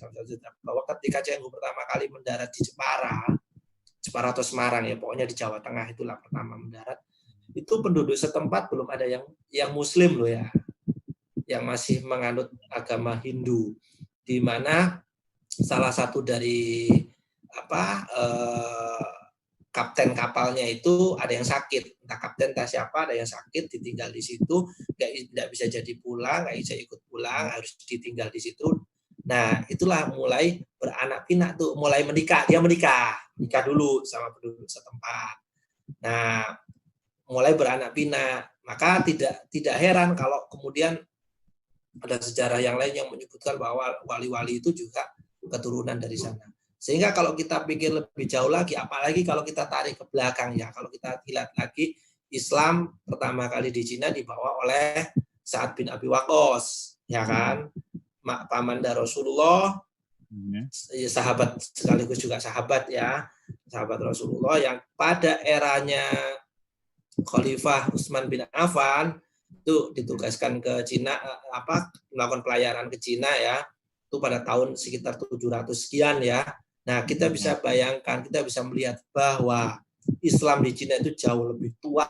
bahwa ketika Cheng Ho pertama kali mendarat di Jepara atau Semarang ya, pokoknya di Jawa Tengah itulah pertama mendarat, itu penduduk setempat belum ada yang Muslim loh ya, yang masih menganut agama Hindu, di mana salah satu dari kapten kapalnya itu ada yang sakit, entah kapten entah siapa, ada yang sakit, ditinggal di situ, nggak bisa jadi pulang, nggak bisa ikut pulang, harus ditinggal di situ. Nah, itulah mulai beranak pinak tuh, mulai menikah dulu sama penduduk setempat. Nah, mulai beranak pinak, maka tidak heran kalau kemudian ada sejarah yang lain yang menyebutkan bahwa wali-wali itu juga keturunan dari sana. Sehingga kalau kita pikir lebih jauh lagi, apalagi kalau kita tarik ke belakang ya, kalau kita lihat lagi, Islam pertama kali di Cina dibawa oleh Sa'ad bin Abi Waqqas, ya kan? Paman Rasulullah, sahabat sekaligus juga sahabat ya, sahabat Rasulullah yang pada eranya Khalifah Utsman bin Affan itu ditugaskan ke Cina, melakukan pelayaran ke Cina ya, itu pada tahun sekitar 700 sekian ya. Nah, kita bisa bayangkan, kita bisa melihat bahwa Islam di Cina itu jauh lebih tua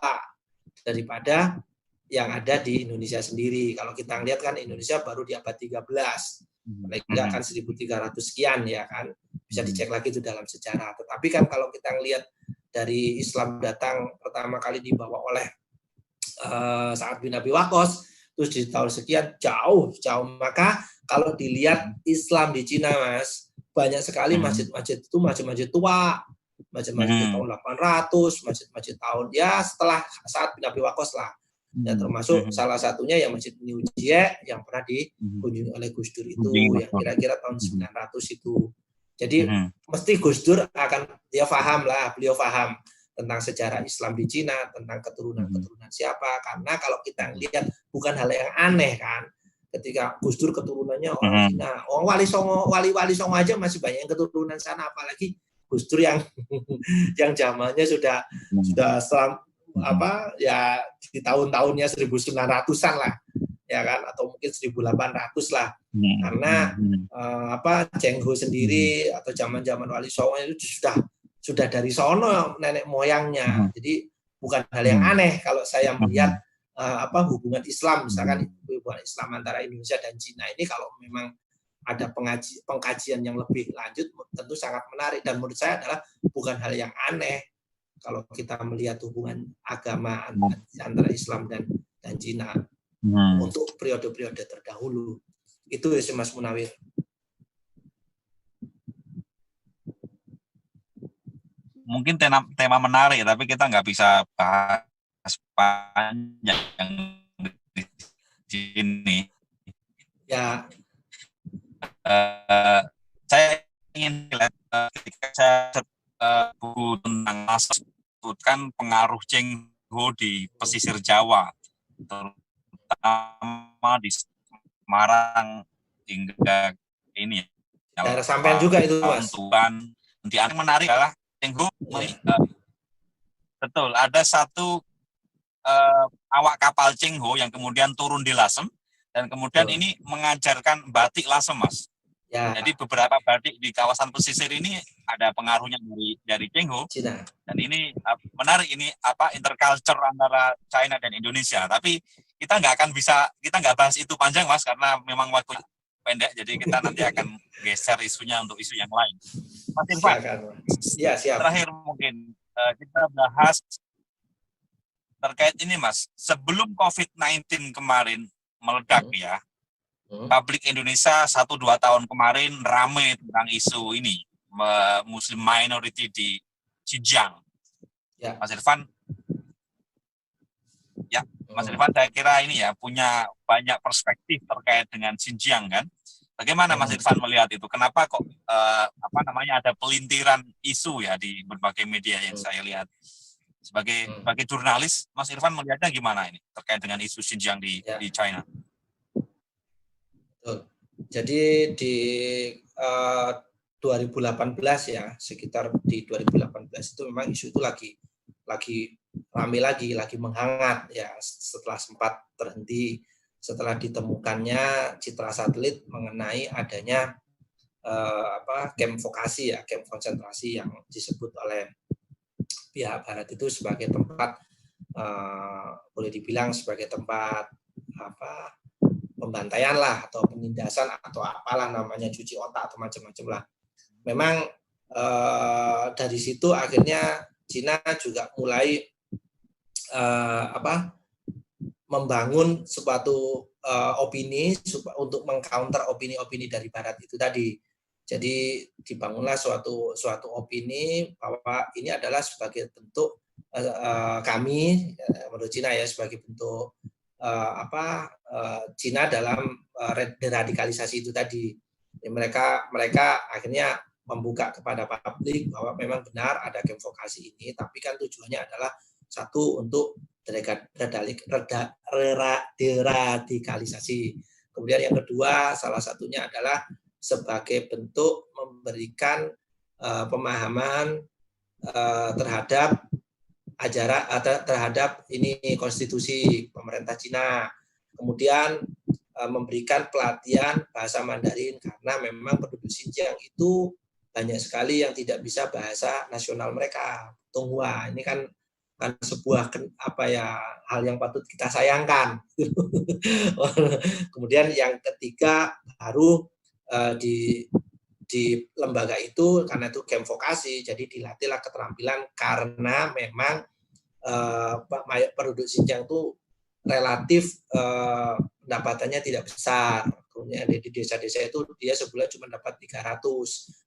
daripada yang ada di Indonesia sendiri. Kalau kita lihat kan Indonesia baru di abad 13. Mereka kan 1300 sekian ya kan. Bisa dicek lagi itu dalam sejarah. Tetapi kan kalau kita lihat dari Islam datang pertama kali dibawa oleh Sa'ad bin Abi Waqqas, terus di tahun sekian jauh. Maka kalau dilihat Islam di Cina, Mas, banyak sekali masjid-masjid itu masjid-masjid tua, masjid-masjid tahun 800, masjid-masjid tahun ya setelah saat Nabi Waqqas lah. Ya, termasuk salah satunya yang Masjid New Jie yang pernah dikunjungi oleh Gus Dur itu, yang kira-kira tahun 900 itu. Jadi mesti Gus Dur beliau paham tentang sejarah Islam di Cina, tentang keturunan-keturunan siapa. Karena kalau kita lihat bukan hal yang aneh kan, ketika Gus Dur keturunannya orang Cina, Wali Songo aja masih banyak yang keturunan sana, apalagi Gus Dur yang yang zamannya sudah ya di tahun-tahunnya 1900-an lah, ya kan, atau mungkin 1800 lah. Karena Cheng Ho sendiri atau zaman-zaman Wali Songo itu sudah dari sono nenek moyangnya. Jadi bukan hal yang aneh kalau saya melihat hubungan Islam, misalkan hubungan Islam antara Indonesia dan Cina ini, kalau memang ada pengkajian yang lebih lanjut tentu sangat menarik, dan menurut saya adalah bukan hal yang aneh kalau kita melihat hubungan agama antara Islam dan Cina untuk periode-periode terdahulu. Itu ya Mas Munawir. Mungkin tema menarik, tapi kita nggak bisa bahas panjang di sini. Ya. Saya ingin lihat ketika saya buku tentang sebutkan pengaruh Cheng Ho di pesisir Jawa, terutama di Semarang hingga ini. Daerah sampean juga itu, Mas. Tuban. Yang menarik adalah Cheng Ho, betul, ada satu awak kapal Cheng Ho yang kemudian turun di Lasem, dan kemudian ini mengajarkan batik Lasem, Mas. Ya. Jadi beberapa batik di kawasan pesisir ini ada pengaruhnya dari Cheng Ho. Cina. Dan ini menarik, ini interculture antara China dan Indonesia. Tapi kita nggak bahas itu panjang, Mas, karena memang waktu pendek. Jadi kita nanti akan geser isunya untuk isu yang lain. Mas Irfan, ya, siap. Terakhir mungkin kita bahas terkait ini, Mas. Sebelum COVID-19 kemarin meledak ya, publik Indonesia 1-2 tahun kemarin ramai tentang isu ini, Muslim minority di Xinjiang. Ya. Mas Irfan, saya kira ini ya punya banyak perspektif terkait dengan Xinjiang kan. Bagaimana Mas Irfan melihat itu? Kenapa kok ada pelintiran isu ya di berbagai media yang saya lihat? Sebagai jurnalis, Mas Irfan melihatnya gimana ini terkait dengan isu Xinjiang di China? Jadi di 2018 ya, sekitar di 2018 itu memang isu itu lagi ramai lagi menghangat ya, setelah sempat terhenti setelah ditemukannya citra satelit mengenai adanya kamp vokasi ya, kamp konsentrasi yang disebut oleh pihak Barat itu sebagai tempat boleh dibilang sebagai tempat pembantaian lah, atau penindasan, atau apalah namanya, cuci otak atau macam-macam lah. Memang dari situ akhirnya Cina juga mulai membangun suatu opini untuk mengcounter opini-opini dari Barat itu tadi. Jadi dibangunlah suatu opini bahwa ini adalah sebagai bentuk kami menurut Cina ya, sebagai bentuk Cina dalam deradikalisasi itu tadi. Mereka akhirnya membuka kepada publik bahwa memang benar ada kamp vokasi ini, tapi kan tujuannya adalah satu untuk deradikalisasi. Kemudian yang kedua, salah satunya adalah sebagai bentuk memberikan pemahaman terhadap ini konstitusi pemerintah Cina. Kemudian memberikan pelatihan bahasa Mandarin, karena memang penduduk Xinjiang itu banyak sekali yang tidak bisa bahasa nasional mereka, Tonghua. Ini kan sebuah hal yang patut kita sayangkan. Kemudian yang ketiga, baru di lembaga itu, karena itu kamp vokasi, jadi dilatihlah keterampilan, karena memang penduduk Xinjiang itu relatif pendapatannya tidak besar. Kemudian di desa-desa itu dia sebulan cuma dapat 300.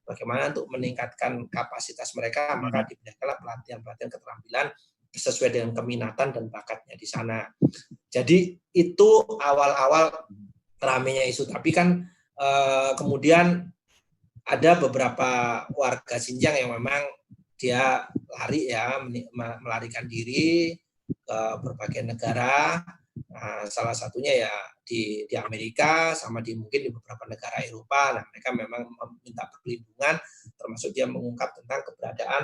bagaimana untuk meningkatkan kapasitas mereka, maka diberikanlah pelatihan-pelatihan keterampilan sesuai dengan keminatan dan bakatnya di sana. Jadi itu awal-awal ramainya isu. Tapi kan kemudian ada beberapa warga Xinjiang yang memang dia lari ya, melarikan diri ke berbagai negara. Nah, salah satunya ya di Amerika, sama mungkin di beberapa negara Eropa. Nah, mereka memang meminta perlindungan, termasuk dia mengungkap tentang keberadaan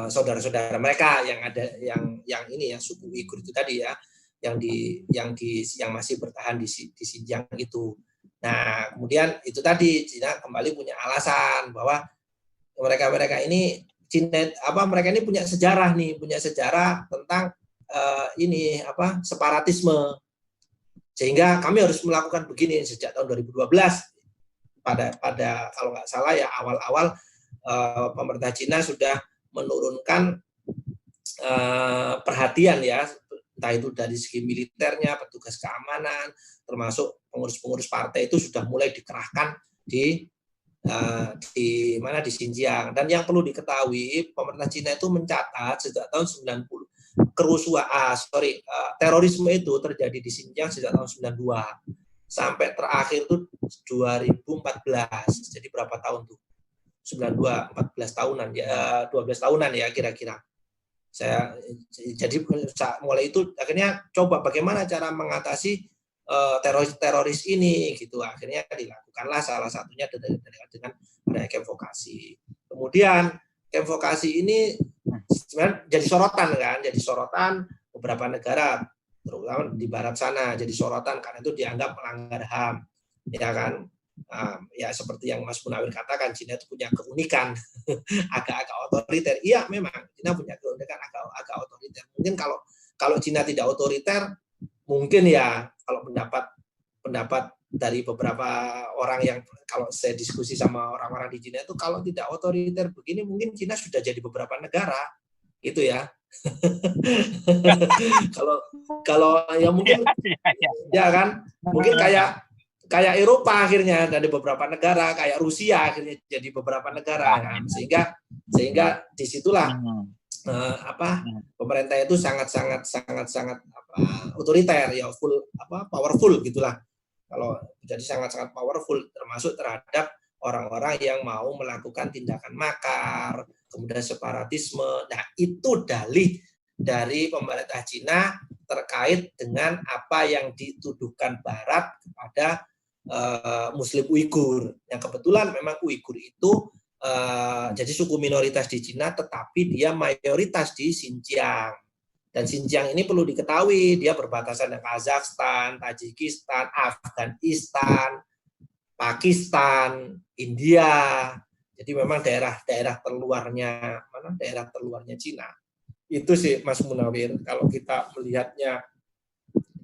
saudara-saudara mereka yang ada yang ini ya, suku Uighur itu tadi ya, yang masih bertahan di Xinjiang itu. Nah, kemudian itu tadi Cina kembali punya alasan bahwa mereka ini mereka ini punya sejarah tentang separatisme. Sehingga kami harus melakukan begini sejak tahun 2012 pada kalau nggak salah ya awal-awal pemerintah Cina sudah menurunkan perhatian ya, entah itu dari segi militernya, petugas keamanan, termasuk pengurus-pengurus partai itu sudah mulai dikerahkan di Xinjiang. Dan yang perlu diketahui, pemerintah Cina itu mencatat sejak tahun 90 terorisme itu terjadi di Xinjiang sejak tahun 92 sampai terakhir itu 2014. Jadi berapa tahun tuh? 92, 14 tahunan ya, 12 tahunan ya kira-kira. Jadi mulai itu akhirnya coba bagaimana cara mengatasi teroris ini gitu. Akhirnya dilakukanlah salah satunya dengan adanya camp vokasi. Kemudian camp vokasi ini sebenarnya jadi sorotan beberapa negara, terutama di barat sana jadi sorotan karena itu dianggap melanggar HAM, ya kan. Ya seperti yang Mas Munawir katakan, Cina itu punya keunikan agak-agak otoriter. Iya, memang Cina punya keunikan agak otoriter. Mungkin kalau Cina tidak otoriter, mungkin ya kalau pendapat dari beberapa orang yang kalau saya diskusi sama orang-orang di Cina itu, kalau tidak otoriter begini mungkin Cina sudah jadi beberapa negara gitu ya. kalau ya mungkin ya kan, mungkin kayak Eropa akhirnya dari beberapa negara, kayak Rusia akhirnya jadi beberapa negara kan. Sehingga disitulah pemerintah itu sangat otoriter ya, powerful gitulah. Kalau jadi sangat powerful, termasuk terhadap orang-orang yang mau melakukan tindakan makar, kemudian separatisme. Nah, itu dalih dari pemerintah Cina terkait dengan apa yang dituduhkan Barat kepada Muslim Uighur. Yang kebetulan memang Uighur itu jadi suku minoritas di Cina, tetapi dia mayoritas di Xinjiang. Dan Xinjiang ini perlu diketahui, dia berbatasan dengan Kazakhstan, Tajikistan, Afghanistan, Pakistan, India. Jadi memang daerah terluarnya Cina. Itu sih Mas Munawir, kalau kita melihatnya.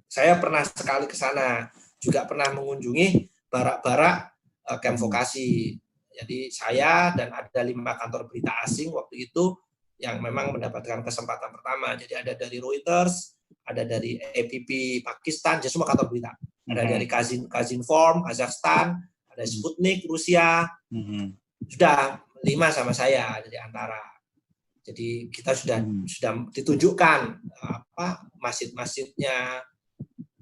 Saya pernah sekali ke sana, juga pernah mengunjungi barak-barak camp vokasi. Jadi saya dan ada 5 kantor berita asing waktu itu yang memang mendapatkan kesempatan pertama. Jadi ada dari Reuters, ada dari APP Pakistan, jadi semua kantor berita. Ada dari Kazinform Kazakhstan, ada Sputnik Rusia. Sudah 5 sama saya dari antara. Jadi kita sudah ditunjukkan masjid-masjidnya,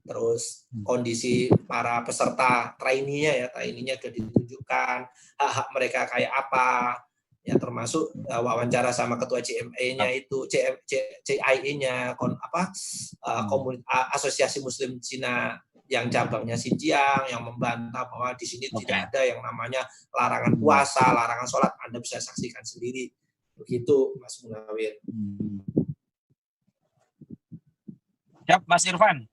terus kondisi para peserta trainee-nya sudah ditunjukkan, hak-hak mereka kayak apa, ya termasuk wawancara sama ketua CMA-nya itu, CIE-nya, Asosiasi Muslim Cina yang cabangnya Xinjiang, yang membantah bahwa di sini tidak ada yang namanya larangan puasa, larangan sholat. Anda bisa saksikan sendiri. Begitu, Mas Munawir. Siap, Mas Irfan.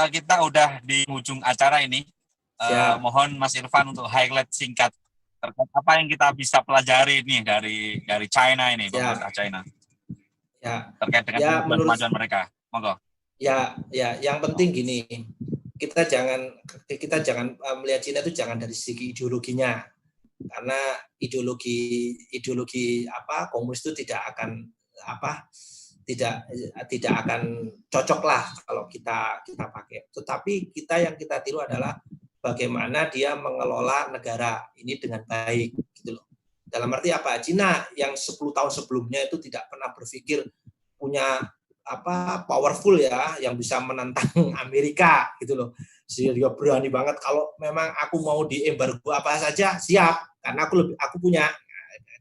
Kita udah di ujung acara ini. Mohon Mas Irfan untuk highlight singkat terkait apa yang kita bisa pelajari nih dari China ini, pemerintah China. Ya. Terkait dengan kemajuan mereka. Monggo. Ya, yang penting gini, kita jangan melihat Cina itu jangan dari segi ideologinya, karena ideologi komunis itu tidak akan cocok lah kalau kita pakai. Tetapi yang kita tiru adalah bagaimana dia mengelola negara ini dengan baik gitu loh. Dalam arti apa? Cina yang 10 tahun sebelumnya itu tidak pernah berpikir punya powerful ya yang bisa menentang Amerika gitu loh. Dia berani banget kalau memang aku mau diembargo apa saja siap karena aku punya.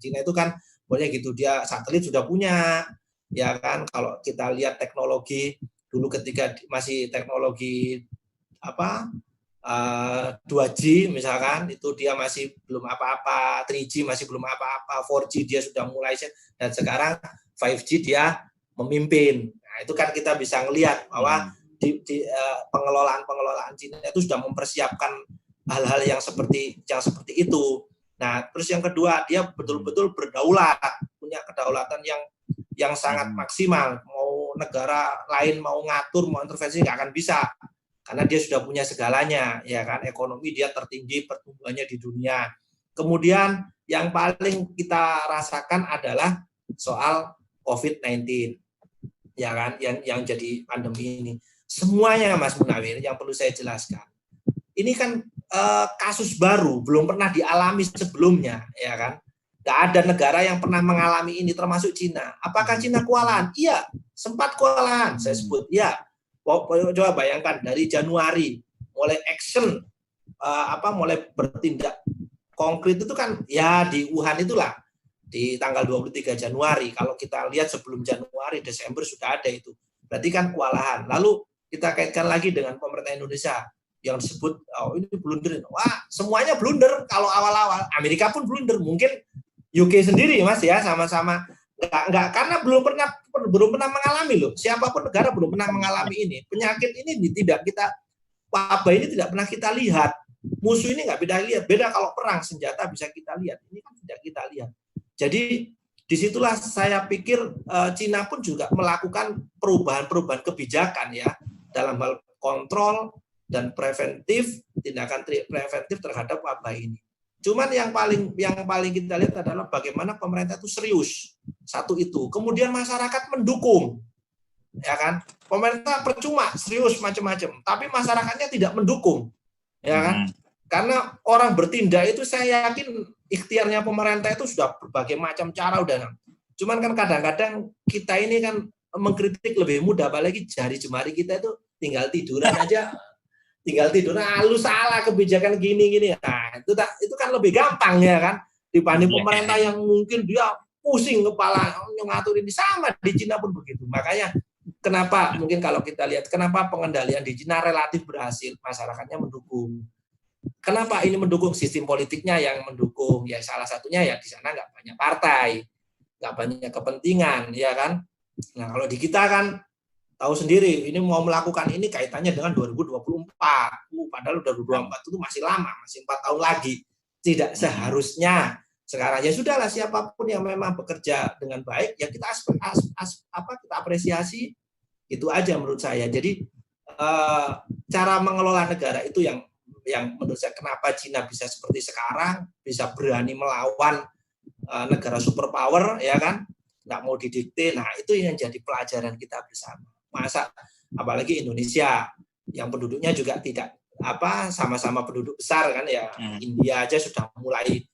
Cina itu kan pokoknya gitu, dia satelit sudah punya ya kan. Kalau kita lihat teknologi dulu ketika masih teknologi 2G misalkan itu dia masih belum apa-apa, 3G masih belum apa-apa, 4G dia sudah mulai, dan sekarang 5G dia memimpin. Nah, itu kan kita bisa melihat bahwa di pengelolaan Cina itu sudah mempersiapkan hal-hal yang seperti itu. Nah, terus yang kedua, dia betul-betul berdaulat, punya kedaulatan yang sangat maksimal. Mau negara lain mau ngatur, mau intervensi nggak akan bisa. Karena dia sudah punya segalanya, ya kan? Ekonomi dia tertinggi pertumbuhannya di dunia. Kemudian yang paling kita rasakan adalah soal COVID-19, ya kan? Yang jadi pandemi ini. Semuanya, Mas Munawir, yang perlu saya jelaskan. Ini kan kasus baru, belum pernah dialami sebelumnya, ya kan? Nggak ada negara yang pernah mengalami ini, termasuk Cina. Apakah Cina kewalahan? Iya, sempat kewalahan, saya sebut. Ya, coba bayangkan dari Januari mulai action mulai bertindak konkret itu kan ya di Wuhan itulah di tanggal 23 Januari. Kalau kita lihat sebelum Januari, Desember sudah ada itu. Berarti kan kewalahan. Lalu kita kaitkan lagi dengan pemerintah Indonesia yang disebut ini blunder. Wah, semuanya blunder kalau awal-awal. Amerika pun blunder. Mungkin UK sendiri Mas ya sama-sama enggak karena belum pernah mengalami loh. Siapapun negara belum pernah mengalami ini. Penyakit ini tidak kita wabah ini tidak pernah kita lihat. Musuh ini nggak bisa lihat. Beda kalau perang senjata bisa kita lihat. Ini kan tidak kita lihat. Jadi disitulah saya pikir Cina pun juga melakukan perubahan kebijakan ya dalam hal kontrol dan preventif, tindakan preventif terhadap wabah ini. Cuman yang paling kita lihat adalah bagaimana pemerintah itu serius. Satu itu. Kemudian masyarakat mendukung. Ya kan? Pemerintah percuma serius macam-macam, tapi masyarakatnya tidak mendukung. Ya kan? Karena orang bertindak itu saya yakin ikhtiarnya pemerintah itu sudah berbagai macam cara udah. Cuman kan kadang-kadang kita ini kan mengkritik lebih mudah, apalagi jari jemari kita itu tinggal tiduran aja. Lu salah kebijakan gini. Nah, itu kan lebih gampang ya kan dibanding pemerintah yang mungkin dia pusing kepala ngatur ini. Sama di Cina pun begitu. Makanya kenapa mungkin kalau kita lihat kenapa pengendalian di Cina relatif berhasil, masyarakatnya mendukung. Kenapa ini mendukung? Sistem politiknya yang mendukung. Ya salah satunya ya di sana nggak banyak partai, nggak banyak kepentingan, ya kan. Nah, kalau di kita kan tahu sendiri, ini mau melakukan ini kaitannya dengan 2024. Padahal 2024 itu masih lama, masih 4 tahun lagi. Tidak seharusnya. Sekarang ya sudahlah, siapapun yang memang bekerja dengan baik, ya kita kita apresiasi. Itu aja menurut saya. Jadi cara mengelola negara itu yang menurut saya kenapa Cina bisa seperti sekarang, bisa berani melawan negara superpower, ya kan? Nggak mau didikte. Nah, itu yang jadi pelajaran kita bersama. Masa apalagi Indonesia yang penduduknya juga tidak sama-sama penduduk besar kan ya. India aja sudah mulai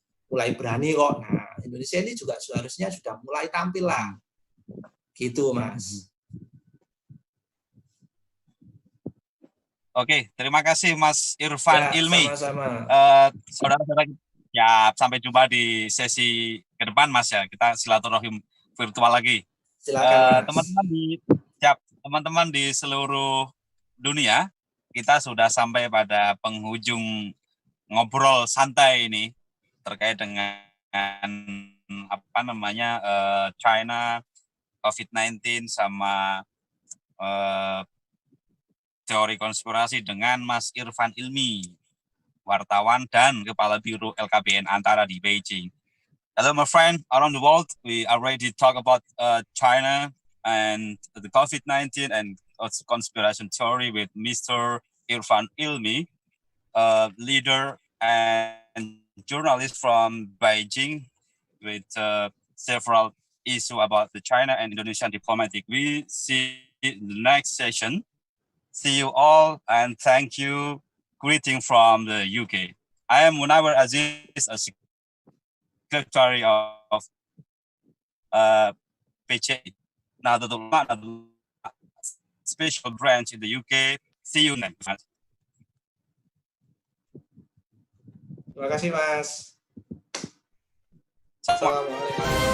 berani kok. Nah, Indonesia ini juga seharusnya sudah mulai tampil lah. Gitu, Mas. Oke, terima kasih Mas Irfan Ilmi. Sama-sama. Saudara-saudara, ya sampai jumpa di sesi ke depan Mas ya. Kita silaturahim virtual lagi. Silakan, Mas. Teman-teman di seluruh dunia, kita sudah sampai pada penghujung ngobrol santai ini terkait dengan China, COVID-19 sama teori konspirasi dengan Mas Irfan Ilmi, wartawan dan Kepala Biro LKBN Antara di Beijing. Hello, my friend, around the world, we already talk about China and the COVID-19 and conspiracy theory with Mr. Irfan Ilmi, leader and journalist from Beijing with several issues about the China and Indonesian diplomatic. We see the next session. See you all and thank you. greeting from the UK. I am Munawar Aziz, a secretary of PCI, Nahdlatul Ulama special branch in the UK. See you next time. Terima kasih, Mas. Assalamualaikum. Assalamualaikum.